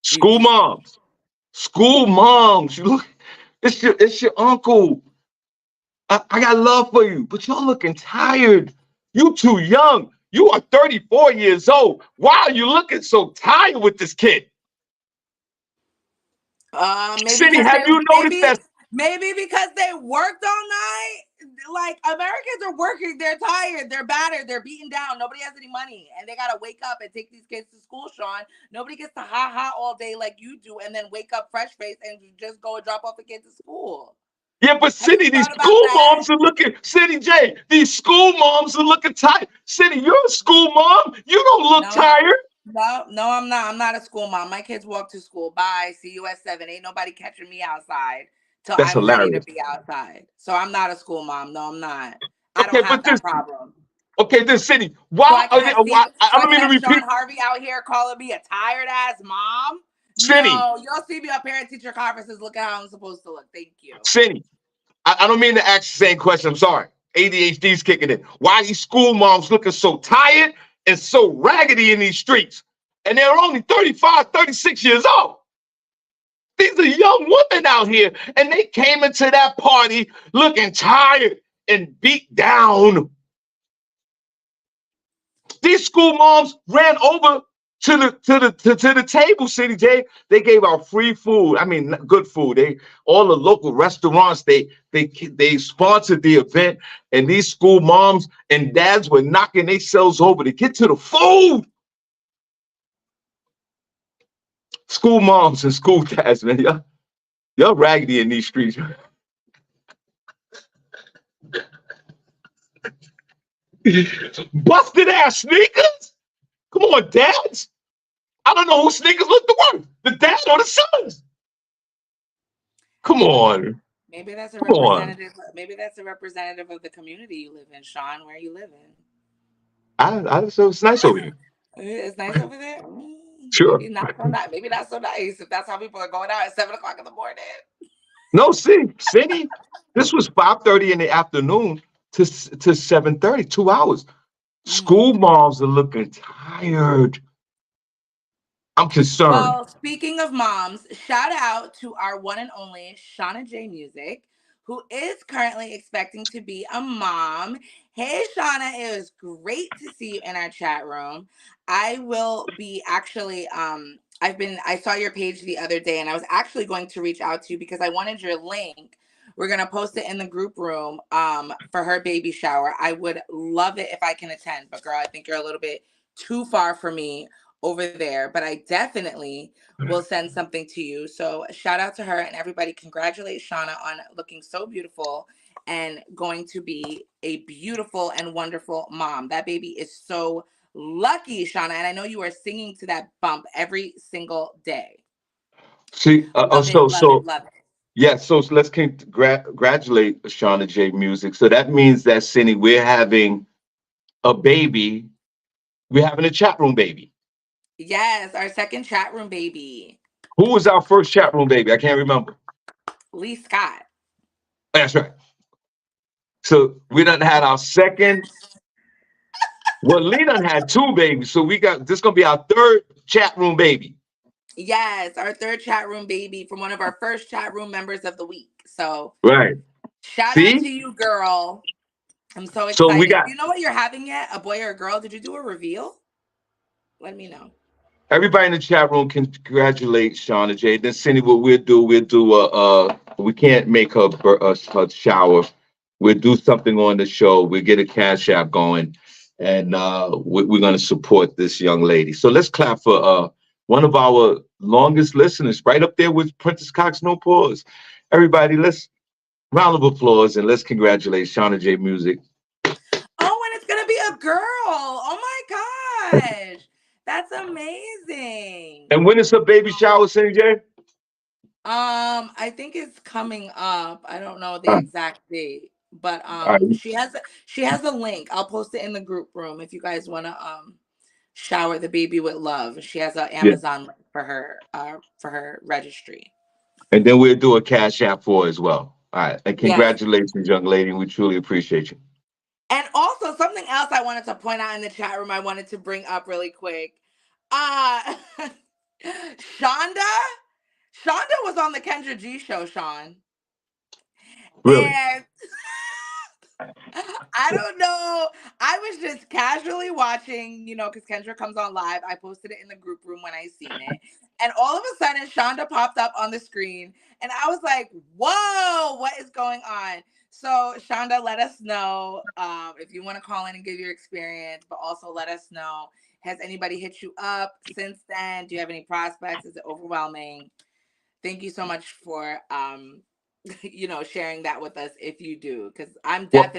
School moms. School moms. You look, it's your uncle. I got love for you, but you're looking tired. You too young. You are 34 years old. Why are you looking so tired with this kid? Maybe Cindy, because have you noticed that? maybe because they worked all night. Like Americans are working, they're tired, they're battered, they're beaten down. Nobody has any money, and they gotta wake up and take these kids to school. Shawn, nobody gets to ha all day like you do, and then wake up fresh face and just go and drop off a kid to school. Yeah, but Cindy, these school moms are looking. SennyJ, these school moms are looking tired. Cindy, you're a school mom. You don't look tired. No, I'm not. I'm not a school mom. My kids walk to school. Bye. See you at 7. Ain't nobody catching me outside till That's I'm ready to hilarious. be outside. So I'm not a school mom. No, I'm not. I Okay, don't have that problem. Okay, then Cindy, why? So I don't mean to repeat. Shawn Harvey out here calling me a tired ass mom. Cindy, no, you'll see me up parent teacher conferences. Look at how I'm supposed to look. Thank you. Cindy, I don't mean to ask the same question. I'm sorry. ADHD's kicking in. Why are these school moms looking so tired and so raggedy in these streets? And they're only 35, 36 years old. These are young women out here, and they came into that party looking tired and beat down. These school moms ran over to the table, SennyJ. They gave out free food. I mean, good food. All the local restaurants, they sponsored the event, and these school moms and dads were knocking themselves over to get to the food. School moms and school dads, man, y'all raggedy in these streets. Busted ass sneakers? Come on, dads. I don't know whose sneakers look the worst, the dad or the sons. Come on. Maybe that's a Come on. representative. Maybe that's a representative of the community you live in, Sean. Where you live in? So it's nice over here. It's nice over there. Sure. Maybe not so nice. Maybe not so nice if that's how people are going out at 7 o'clock in the morning. No, see, Cindy, this was 5:30 in the afternoon to 7:30, 2 hours. Mm. School moms are looking tired. I'm concerned. Well, speaking of moms, shout out to our one and only Shauna J Music, who is currently expecting to be a mom. Hey, Shauna, it was great to see you in our chat room. I will be actually, I saw your page the other day and I was actually going to reach out to you because I wanted your link. We're going to post it in the group room for her baby shower. I would love it if I can attend, but girl, I think you're a little bit too far for me over there, but I definitely will send something to you. So shout out to her and everybody. Congratulate Shauna on looking so beautiful and going to be a beautiful and wonderful mom. That baby is so lucky, Shauna. And I know you are singing to that bump every single day. See, Love it, love it, love it. yeah, so let's congratulate Shauna J Music. So that means that, Cindy, we're having a baby. We're having a chat room baby. Yes, our second chat room baby, Who was our first chat room baby? I can't remember. Lee Scott. That's right. So we done had our second. Well, Lee done had two babies. So we got this gonna be our third chat room baby. Yes, our third chat room baby from one of our first chat room members of the week. So Right. shout out See? to you, girl. I'm so So we excited. got Do you know what you're having yet? A boy or a girl? Did you do a reveal? Let me know. everybody in the chat room can congratulate Shauna J. Then Cindy, what we'll do we can't make her shower. We'll do something on the show. We'll get a cash app going, and we're gonna support this young lady. So let's clap for one of our longest listeners, right up there with Princess Cox No Pause. Everybody, let's round of applause and let's congratulate Shauna J Music. Oh, and it's gonna be a girl. Oh my gosh. That's amazing. And when is her baby shower, Cindy J? I think it's coming up. I don't know the All exact date, but right. she has a link. I'll post it in the group room if you guys want to shower the baby with love. She has an Yeah. Amazon link for her registry. And then we'll do a cash app for her as well. All right. And Yes. congratulations, young lady. We truly appreciate you. And also something else I wanted to point out in the chat room I wanted to bring up really quick. Uh Shonda? Shonda was on the Kendra G show, Sean. Really. And I don't know. I was just casually watching, because Kendra comes on live. I posted it in the group room when I seen it. And all of a sudden, Shonda popped up on the screen. And I was like, whoa, what is going on? So, Shonda, let us know if you want to call in and give your experience, but also let us know, has anybody hit you up since then? Do you have any prospects? Is it overwhelming? Thank you so much for sharing that with us if you do, because Well,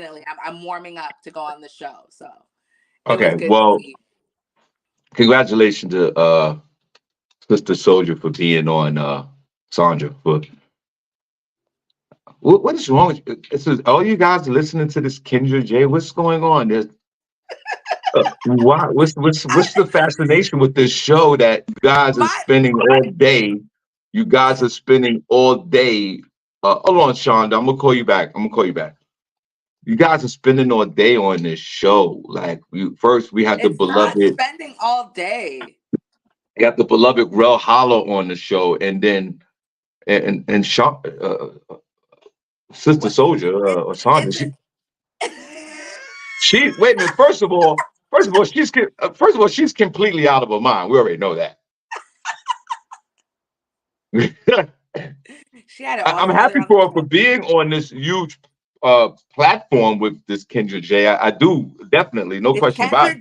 I'm warming up to go on the show. So it was okay. good to Well, see. congratulations to Sister Soldier for being on Sandra. But what is wrong with you? This is, all you guys are listening to this Kendra J. What's going on? Why? What's the fascination with this show that you guys are My spending all day? You guys are spending all day. Hold on, Shonda. I'm gonna call you back. I'm gonna call you back. You guys are spending all day on this show. Like we had the it's not beloved, spending all day. Rel Hollow on the show, and then and Sean, Sister What Soldier or Sandra. is it? She wait a minute. First of all, she's completely out of her mind. We already know that. She had it all I'm together happy on the for her for show. being on this huge platform with this Kendra J. I do definitely, no It's question about it.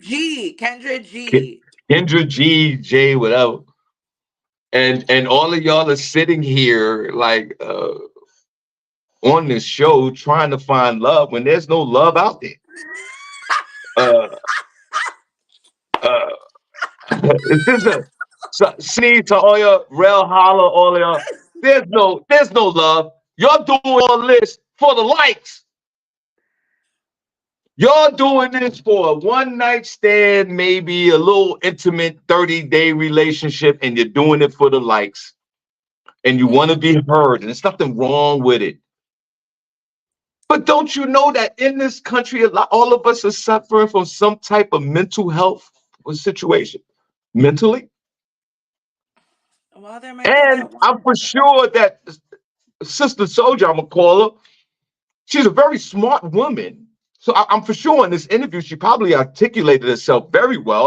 Kendra Ken- G. Kendra G, J, whatever, and all of y'all are sitting here like on this show trying to find love when there's no love out there. Uh, uh, is this a sneeze to all your Rel Holler, all y'all? There's no love. You're doing all this for the likes. You're doing this for a one night stand, maybe a little intimate 30-day relationship, and you're doing it for the likes. And you want to be heard, and there's nothing wrong with it. But don't you know that in this country, all of us are suffering from some type of mental health situation, mentally? Well, there might be And that I'm one. for sure that Sister Soldier, I'm gonna call her, she's a very smart woman. So I'm for sure in this interview, she probably articulated herself very well.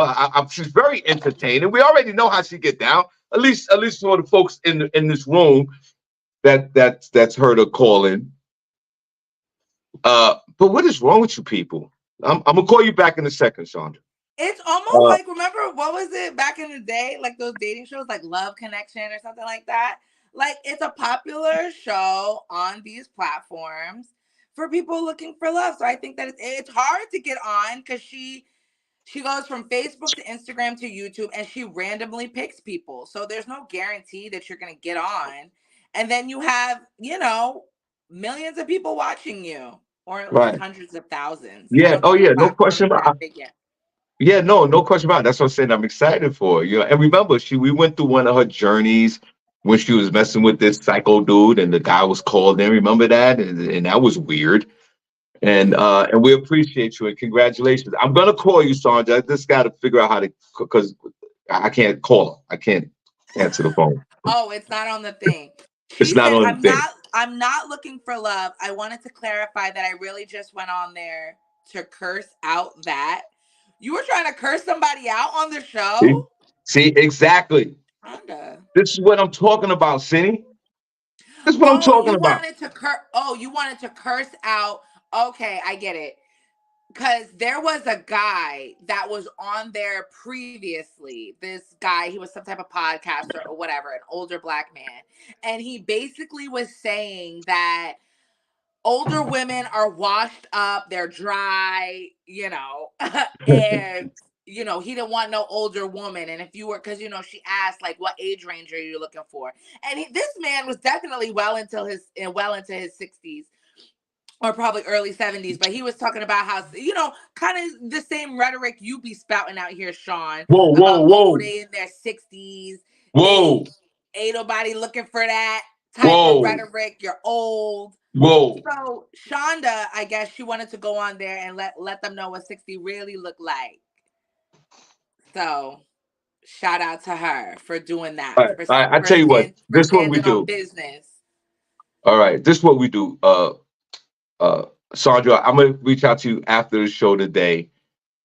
She's very entertaining. We already know how she get down. At least for the folks in this room that's heard her call in. But what is wrong with you people? I'm gonna call you back in a second, Sandra. It's almost Uh, like, remember, what was it back in the day? Like those dating shows like Love Connection or something like that. Like, it's a popular show on these platforms for people looking for love. So I think that it's hard to get on because she goes from Facebook to Instagram to YouTube and she randomly picks people. So there's no guarantee that you're going to get on. And then you have, millions of people watching you, or at least right. hundreds of thousands. I Yeah. don't Oh, think the yeah. No platform question is that about. big yet. Yeah. No. No question about it. That's what I'm saying. I'm excited for you. And remember, we went through one of her journeys when she was messing with this psycho dude, and the guy was called in. Remember that? And that was weird. And we appreciate you and congratulations. I'm gonna call you, Sandra. I just got to figure out how to, because I can't call her. I can't answer the phone. Oh, it's not on the thing. It's She not said, on I'm the thing. not looking for love. I wanted to clarify that I really just went on there to curse out that. You were trying to curse somebody out on the See, show? see, exactly. Kinda. This is what I'm talking about, Cindy. This is what I'm Oh, talking about. you wanted to curse out. Okay, I get it. Because there was a guy that was on there previously. This guy, he was some type of podcaster or whatever, an older black man. And he basically was saying that older women are washed up, they're dry, and he didn't want no older woman. And if you were, because she asked like, what age range are you looking for? And this man was definitely well into his 60s or probably early 70s, but he was talking about how, kind of the same rhetoric you be spouting out here, Sean, Whoa, whoa, about, oh, whoa, they in their 60s, they whoa, ain't nobody looking for that type of whoa, rhetoric, you're old. whoa. So Shonda, I guess she wanted to go on there and let them know what 60 really looked like. So shout out to her for doing that, All right, all right. I tell you what. for This is what we standing on do. business. All right. This is what we do. Uh, Sandra, I'm gonna reach out to you after the show today.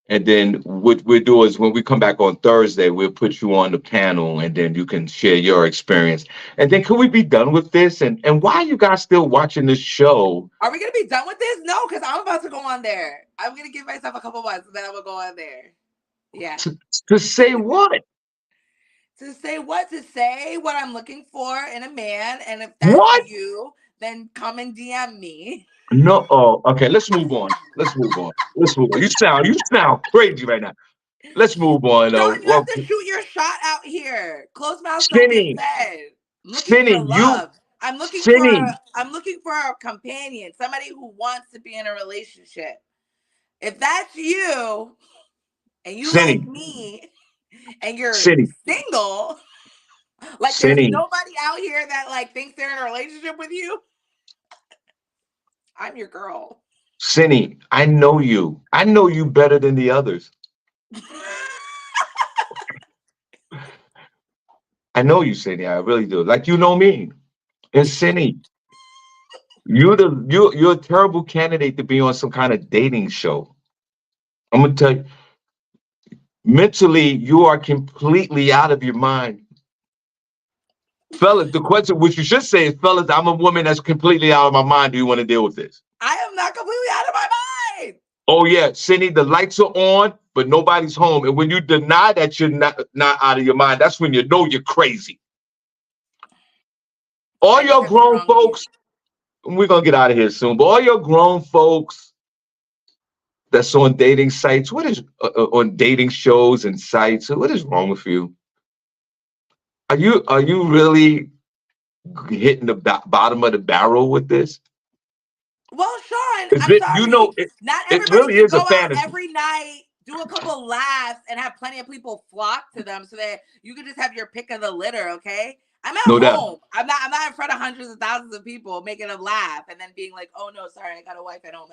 And then what we'll do is when we come back on Thursday, we'll put you on the panel and then you can share your experience. And then can we be done with this? And why are you guys still watching this show? Are we gonna be done with this? No, because I'm about to go on there. I'm gonna give myself a couple months and then I'm gonna go on there. Yeah. To, to say what? To say what? To say what I'm looking for in a man. And if that's What? you, then come and DM me. No. Oh, okay. Let's move on. Let's move on. Let's move on. You sound crazy right now. Let's move on though. Sean, you have Well, to shoot your shot out here. Closed mouths don't get Cindy, fed. I'm looking for Cindy, love. Cindy, I'm looking for a companion, somebody who wants to be in a relationship. If that's you and you like Cindy, me and you're Cindy, single, like there's Cindy, nobody out here that like thinks they're in a relationship with you, I'm your girl. Cindy. I know you. I know you better than the others. I know you, Cindy. I really do. Like you know me. And Cindy, you're a terrible candidate to be on some kind of dating show. I'm gonna tell you, mentally, you are completely out of your mind. Fellas, the question which you should say is, fellas, I'm a woman that's completely out of my mind. Do you want to deal with this? I am not completely out of my mind. Oh yeah, Cindy, the lights are on, but nobody's home. And when you deny that you're not out of your mind, that's when you know you're crazy. All I just your have grown strong views. folks, we're gonna get out of here soon, but all your grown folks that's on dating sites, what is on dating shows and sites, what is wrong with you? Are you really hitting the bottom of the barrel with this? Well, Sean, Is I'm it, you sorry. know, it, Not it everybody really can is a go out fantasy. every night, do a couple laughs, and have plenty of people flock to them so that you can just have your pick of the litter, okay? I'm at No doubt. home. I'm not in front of hundreds of thousands of people making them laugh and then being like, oh no, sorry, I got a wife at home.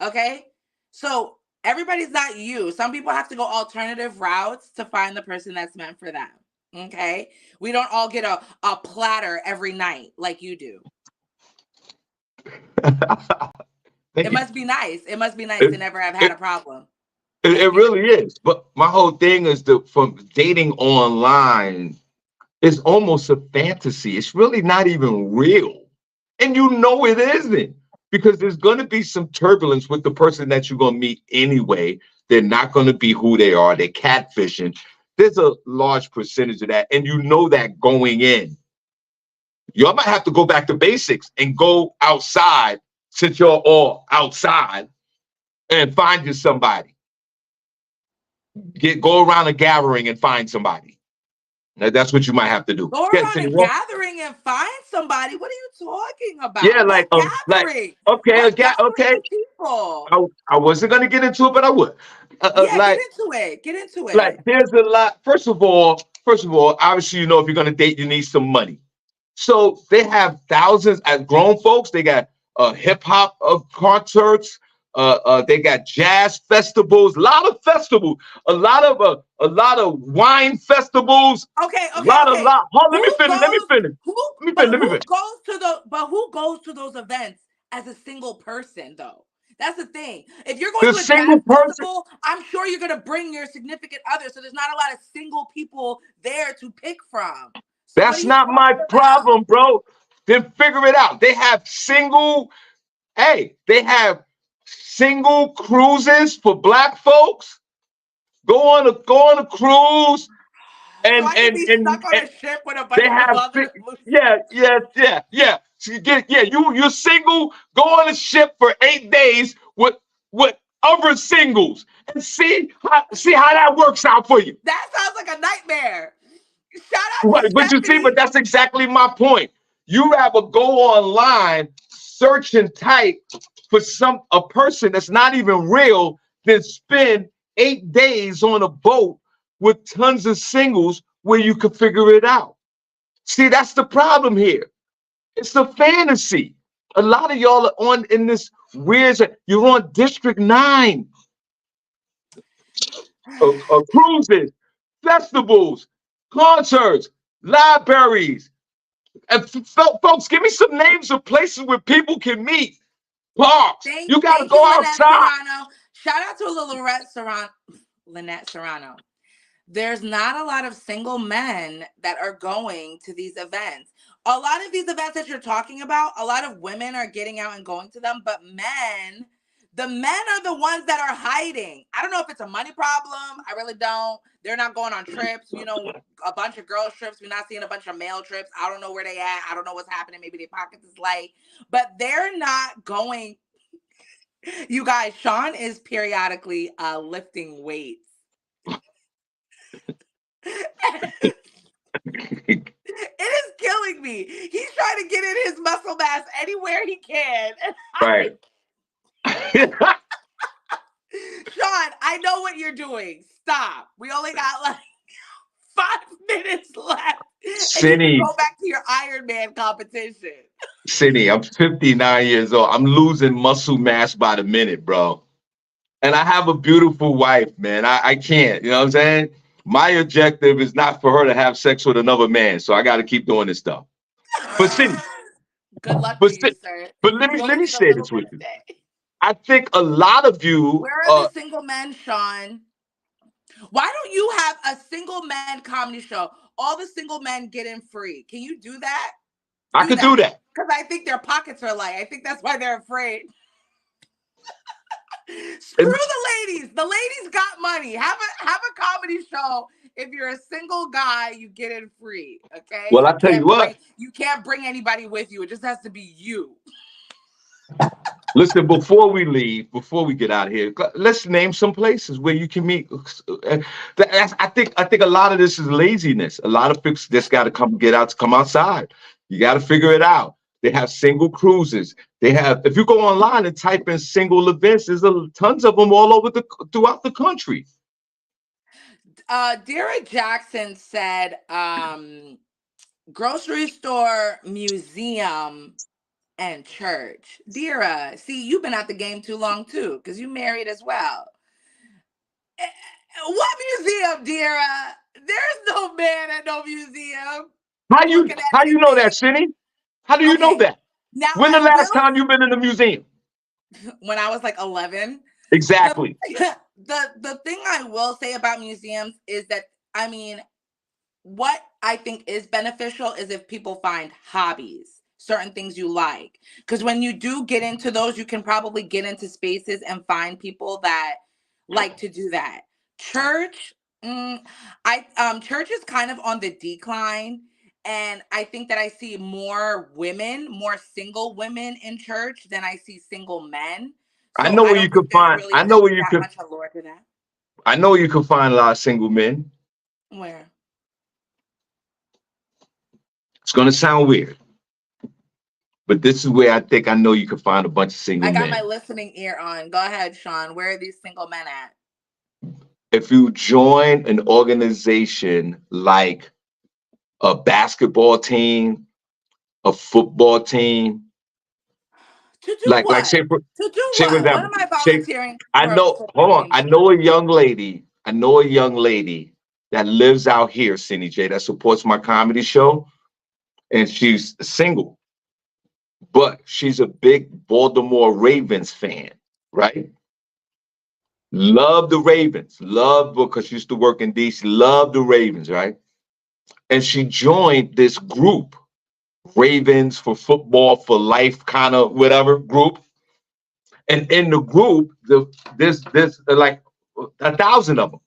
Okay? So everybody's not you. Some people have to go alternative routes to find the person that's meant for them. Okay? We don't all get a platter every night like you do. It must be nice. It must be nice to It, never have had it, a problem. it really is. But my whole thing is from dating online, it's almost a fantasy. It's really not even real. And you know it isn't, because there's going to be some turbulence with the person that you're going to meet anyway. They're not going to be who they are. They're catfishing. There's a large percentage of that. And you know that going in. You might have to go back to basics and go outside, since you're all outside, and find you somebody. Go around a gathering and find somebody. That's what you might have to do. Go Yeah, around a gathering and find somebody. What are you talking yeah, about? What gathering? okay, What gathering okay. of people? I wasn't gonna get into it, but I would. Yeah, get into it. Get into Like it. there's a lot. First of all, obviously, you know, if you're gonna date, you need some money. So they have thousands as grown folks. They got hip hop concerts. They got jazz festivals. A a lot of wine festivals. Okay, A okay, okay. lot. Hold, let me Who finish. Let me goes? finish. Who? Let me But finish. Let me who finish. goes to the? But who goes to those events as a single person though? That's the thing. If you're going The to a jazz single person. festival, I'm sure you're going to bring your significant other. So there's not a lot of single people there to pick from. So what are That's you not my talking about? problem, bro. Then figure it out. They have single cruises for black folks. Go on a cruise So I could be stuck on and a ship with a they bunch of have other yeah. So you're single. Go on a ship for 8 days with other singles and see how that works out for you. That sounds like a nightmare. Shout out to Right, but you see, but Stephanie. that's exactly my point. You rather go online, search and type for a person that's not even real, than spend 8 days on a boat with tons of singles where you can figure it out. See, that's the problem here. It's the fantasy. A lot of y'all are on in this weird. You're on District 9, cruises, festivals, concerts, libraries. And folks, give me some names of places where people can meet. Parks. You got to Thank you, go Lynette outside. Serrano. Shout out to Lynette Serrano. There's not a lot of single men that are going to these events. A lot of these events that you're talking about, a lot of women are getting out and going to them, but the men are the ones that are hiding. I don't know if it's a money problem. I really don't. They're not going on trips, a bunch of girls trips. We're not seeing a bunch of male trips. I don't know where they at. I don't know what's happening. Maybe their pockets is light, but they're not going. You guys, Shawn is periodically lifting weights. It is killing me. He's trying to get in his muscle mass anywhere he can. Right. Shawn, I know what you're doing. Stop. We only got like 5 minutes left. And you can go back to your Iron Man competition. Cindy, I'm 59 years old. I'm losing muscle mass by the minute, bro. And I have a beautiful wife, man. I can't, you know what I'm saying? My objective is not for her to have sex with another man. So I got to keep doing this stuff. But Cindy, Good luck but, to you, sir. but let You me only let me need a say little this bit with a you. day. I think a lot of you Where are the single men, Shawn? Why don't you have a single man comedy show? All the single men get in free. Can you do that? I could do that. Because I think their pockets are light. I think that's why they're afraid. Screw the ladies. The ladies got money. Have a comedy show. If you're a single guy, you get in free. Okay. Well, I tell you what. You can't bring anybody with you. It just has to be you. Listen, before we leave, before we get out of here, let's name some places where you can meet. I think a lot of this is laziness. A lot of folks just got to come outside. You got to figure it out. They have single cruises. They have, if you go online and type in single events, there's tons of them all over throughout the country. Dara Jackson said, grocery store, museum, and church. Dira, see, you've been at the game too long too, because you married as well. What museum, Dira? There's no man at no museum. How you know that, Cindy? How do you know that? Now When the last time you been in a museum? When I was like 11. Exactly. The thing I will say about museums is that, I mean, what I think is beneficial is if people find hobbies, certain things you like. Because when you do get into those, you can probably get into spaces and find people that like to do that. Church, church is kind of on the decline. And I think that I see more single women in church than I see single men. So I know where you could find. Really much allure to that. I know you can find a lot of single men. Where? It's gonna sound weird, but this is where I think I know you can find a bunch of single men. I got my listening ear on. Go ahead, Shawn. Where are these single men at? If you join an organization like a basketball team, a football team, to do what? Like say what am I volunteering? I know. Hold on. I know a young lady that lives out here, SennyJ, that supports my comedy show, and she's single, but she's a big Baltimore Ravens fan, right? Love the Ravens. Love, because she used to work in DC. Love the Ravens, right? And she joined this group, Ravens for Football for Life, kind of whatever group. And in the group, there's like 1,000 of them.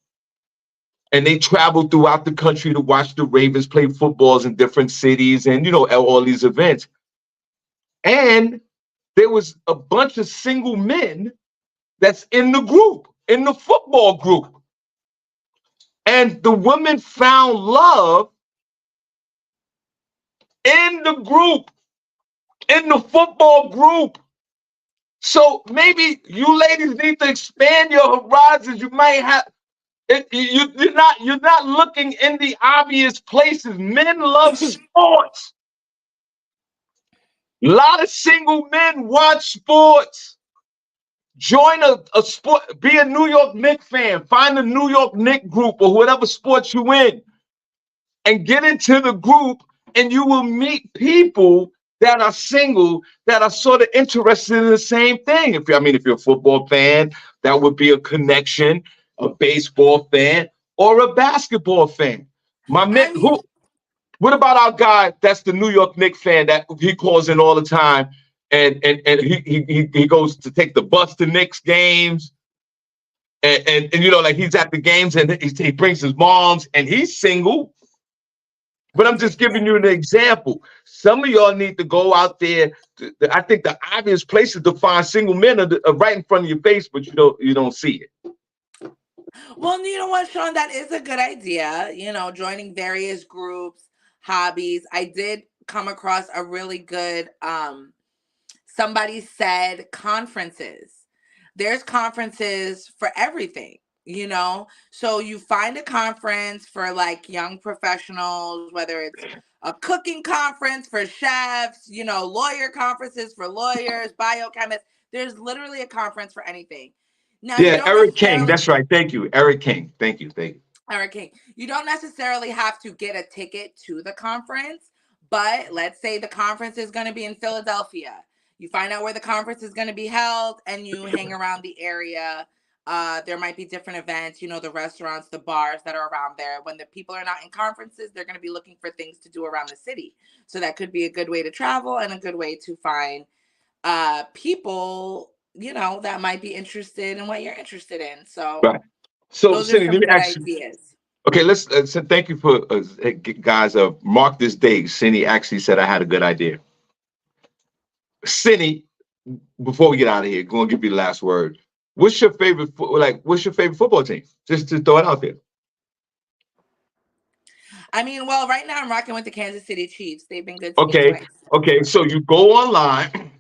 And they travel throughout the country to watch the Ravens play footballs in different cities and, all these events. And there was a bunch of single men that's in the group, in the football group. And the women found love in the group, in the football group. So maybe you ladies need to expand your horizons. You might have you're not looking in the obvious places. Men love sports. A lot of single men watch sports. Join a sport, be a New York Knicks fan, find a New York Knicks group or whatever sports you in, and get into the group, and you will meet people that are single that are sort of interested in the same thing. If you're a football fan, that would be a connection, a baseball fan, or a basketball fan. What about our guy that's the New York Knicks fan that he calls in all the time, and he goes to take the bus to Knicks games, and like he's at the games and he brings his moms, and he's single. But I'm just giving you an example. Some of y'all need to go out there. I think the obvious places to find single men are right in front of your face, but you don't see it. Well, you know what, Shawn? That is a good idea. Joining various groups, hobbies. I did come across a really good, somebody said conferences. There's conferences for everything. So you find a conference for like young professionals, whether it's a cooking conference for chefs, lawyer conferences for lawyers, biochemists. There's literally a conference for anything. Now, Eric King. That's right. Thank you, Eric King. Thank you. Eric King. You don't necessarily have to get a ticket to the conference, but let's say the conference is going to be in Philadelphia. You find out where the conference is going to be held, and you hang around the area. There might be different events, the restaurants, the bars that are around there. When the people are not in conferences, they're going to be looking for things to do around the city. So that could be a good way to travel and a good way to find people, that might be interested in what you're interested in. So, right. So, those are some good ideas. Okay, let's thank you for guys. Mark this date. Cindy actually said I had a good idea. Cindy, before we get out of here, going to give you the last word. What's your favorite football team? Just to throw it out there. I mean, well, right now I'm rocking with the Kansas City Chiefs. They've been good to me Okay. twice. Okay. So you go online,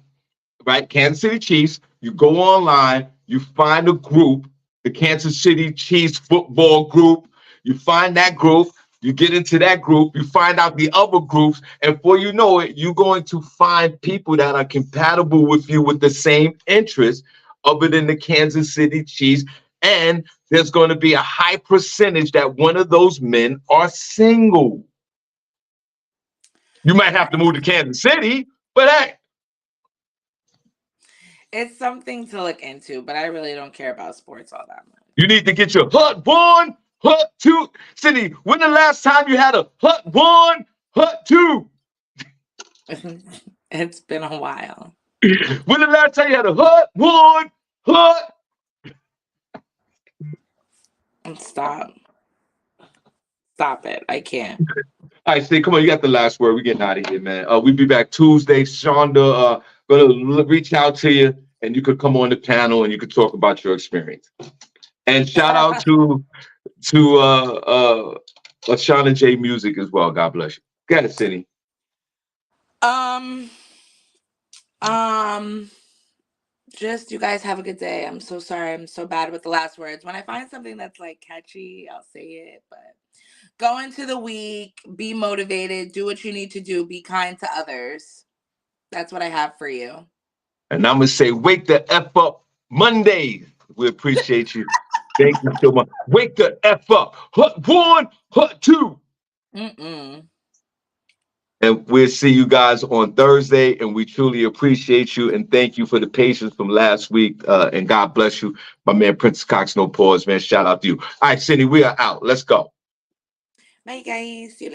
right? Kansas City Chiefs. You go online, you find a group, the Kansas City Chiefs football group. You find that group, you get into that group, you find out the other groups, and before you know it, you're going to find people that are compatible with you with the same interests other than the Kansas City Chiefs. And there's going to be a high percentage that one of those men are single. You might have to move to Kansas City, but hey, It's something to look into, but I really don't care about sports all that you need to get your hut one, hut two. Cindy, when the last time you had a hut one, hut two? much. It's been a while. When the last time you had a hut one, hut? Stop. Stop it. I can't. All right, Cindy, come on, you got the last word. We're getting out of here, man. We'll be back Tuesday. Shonda, gonna reach out to you, and you could come on the panel and you could talk about your experience. And shout out to Shawn J Music as well. God bless you. Go ahead, Cindy. Um, um, just you guys have a good day. I'm so sorry. I'm so bad with the last words. When I find something that's like catchy, I'll say it. But go into the week, be motivated, do what you need to do, be kind to others. That's what I have for you. And I'm gonna say, wake the F up Monday. We appreciate you. Thank you so much. Wake the F up. Hut one, hut two. Mm-mm. And we'll see you guys on Thursday. And we truly appreciate you and thank you for the patience from last week. And God bless you, my man, Princess Cox. No pause, man. Shout out to you. All right, Cindy, we are out. Let's go. Bye, guys. See you later.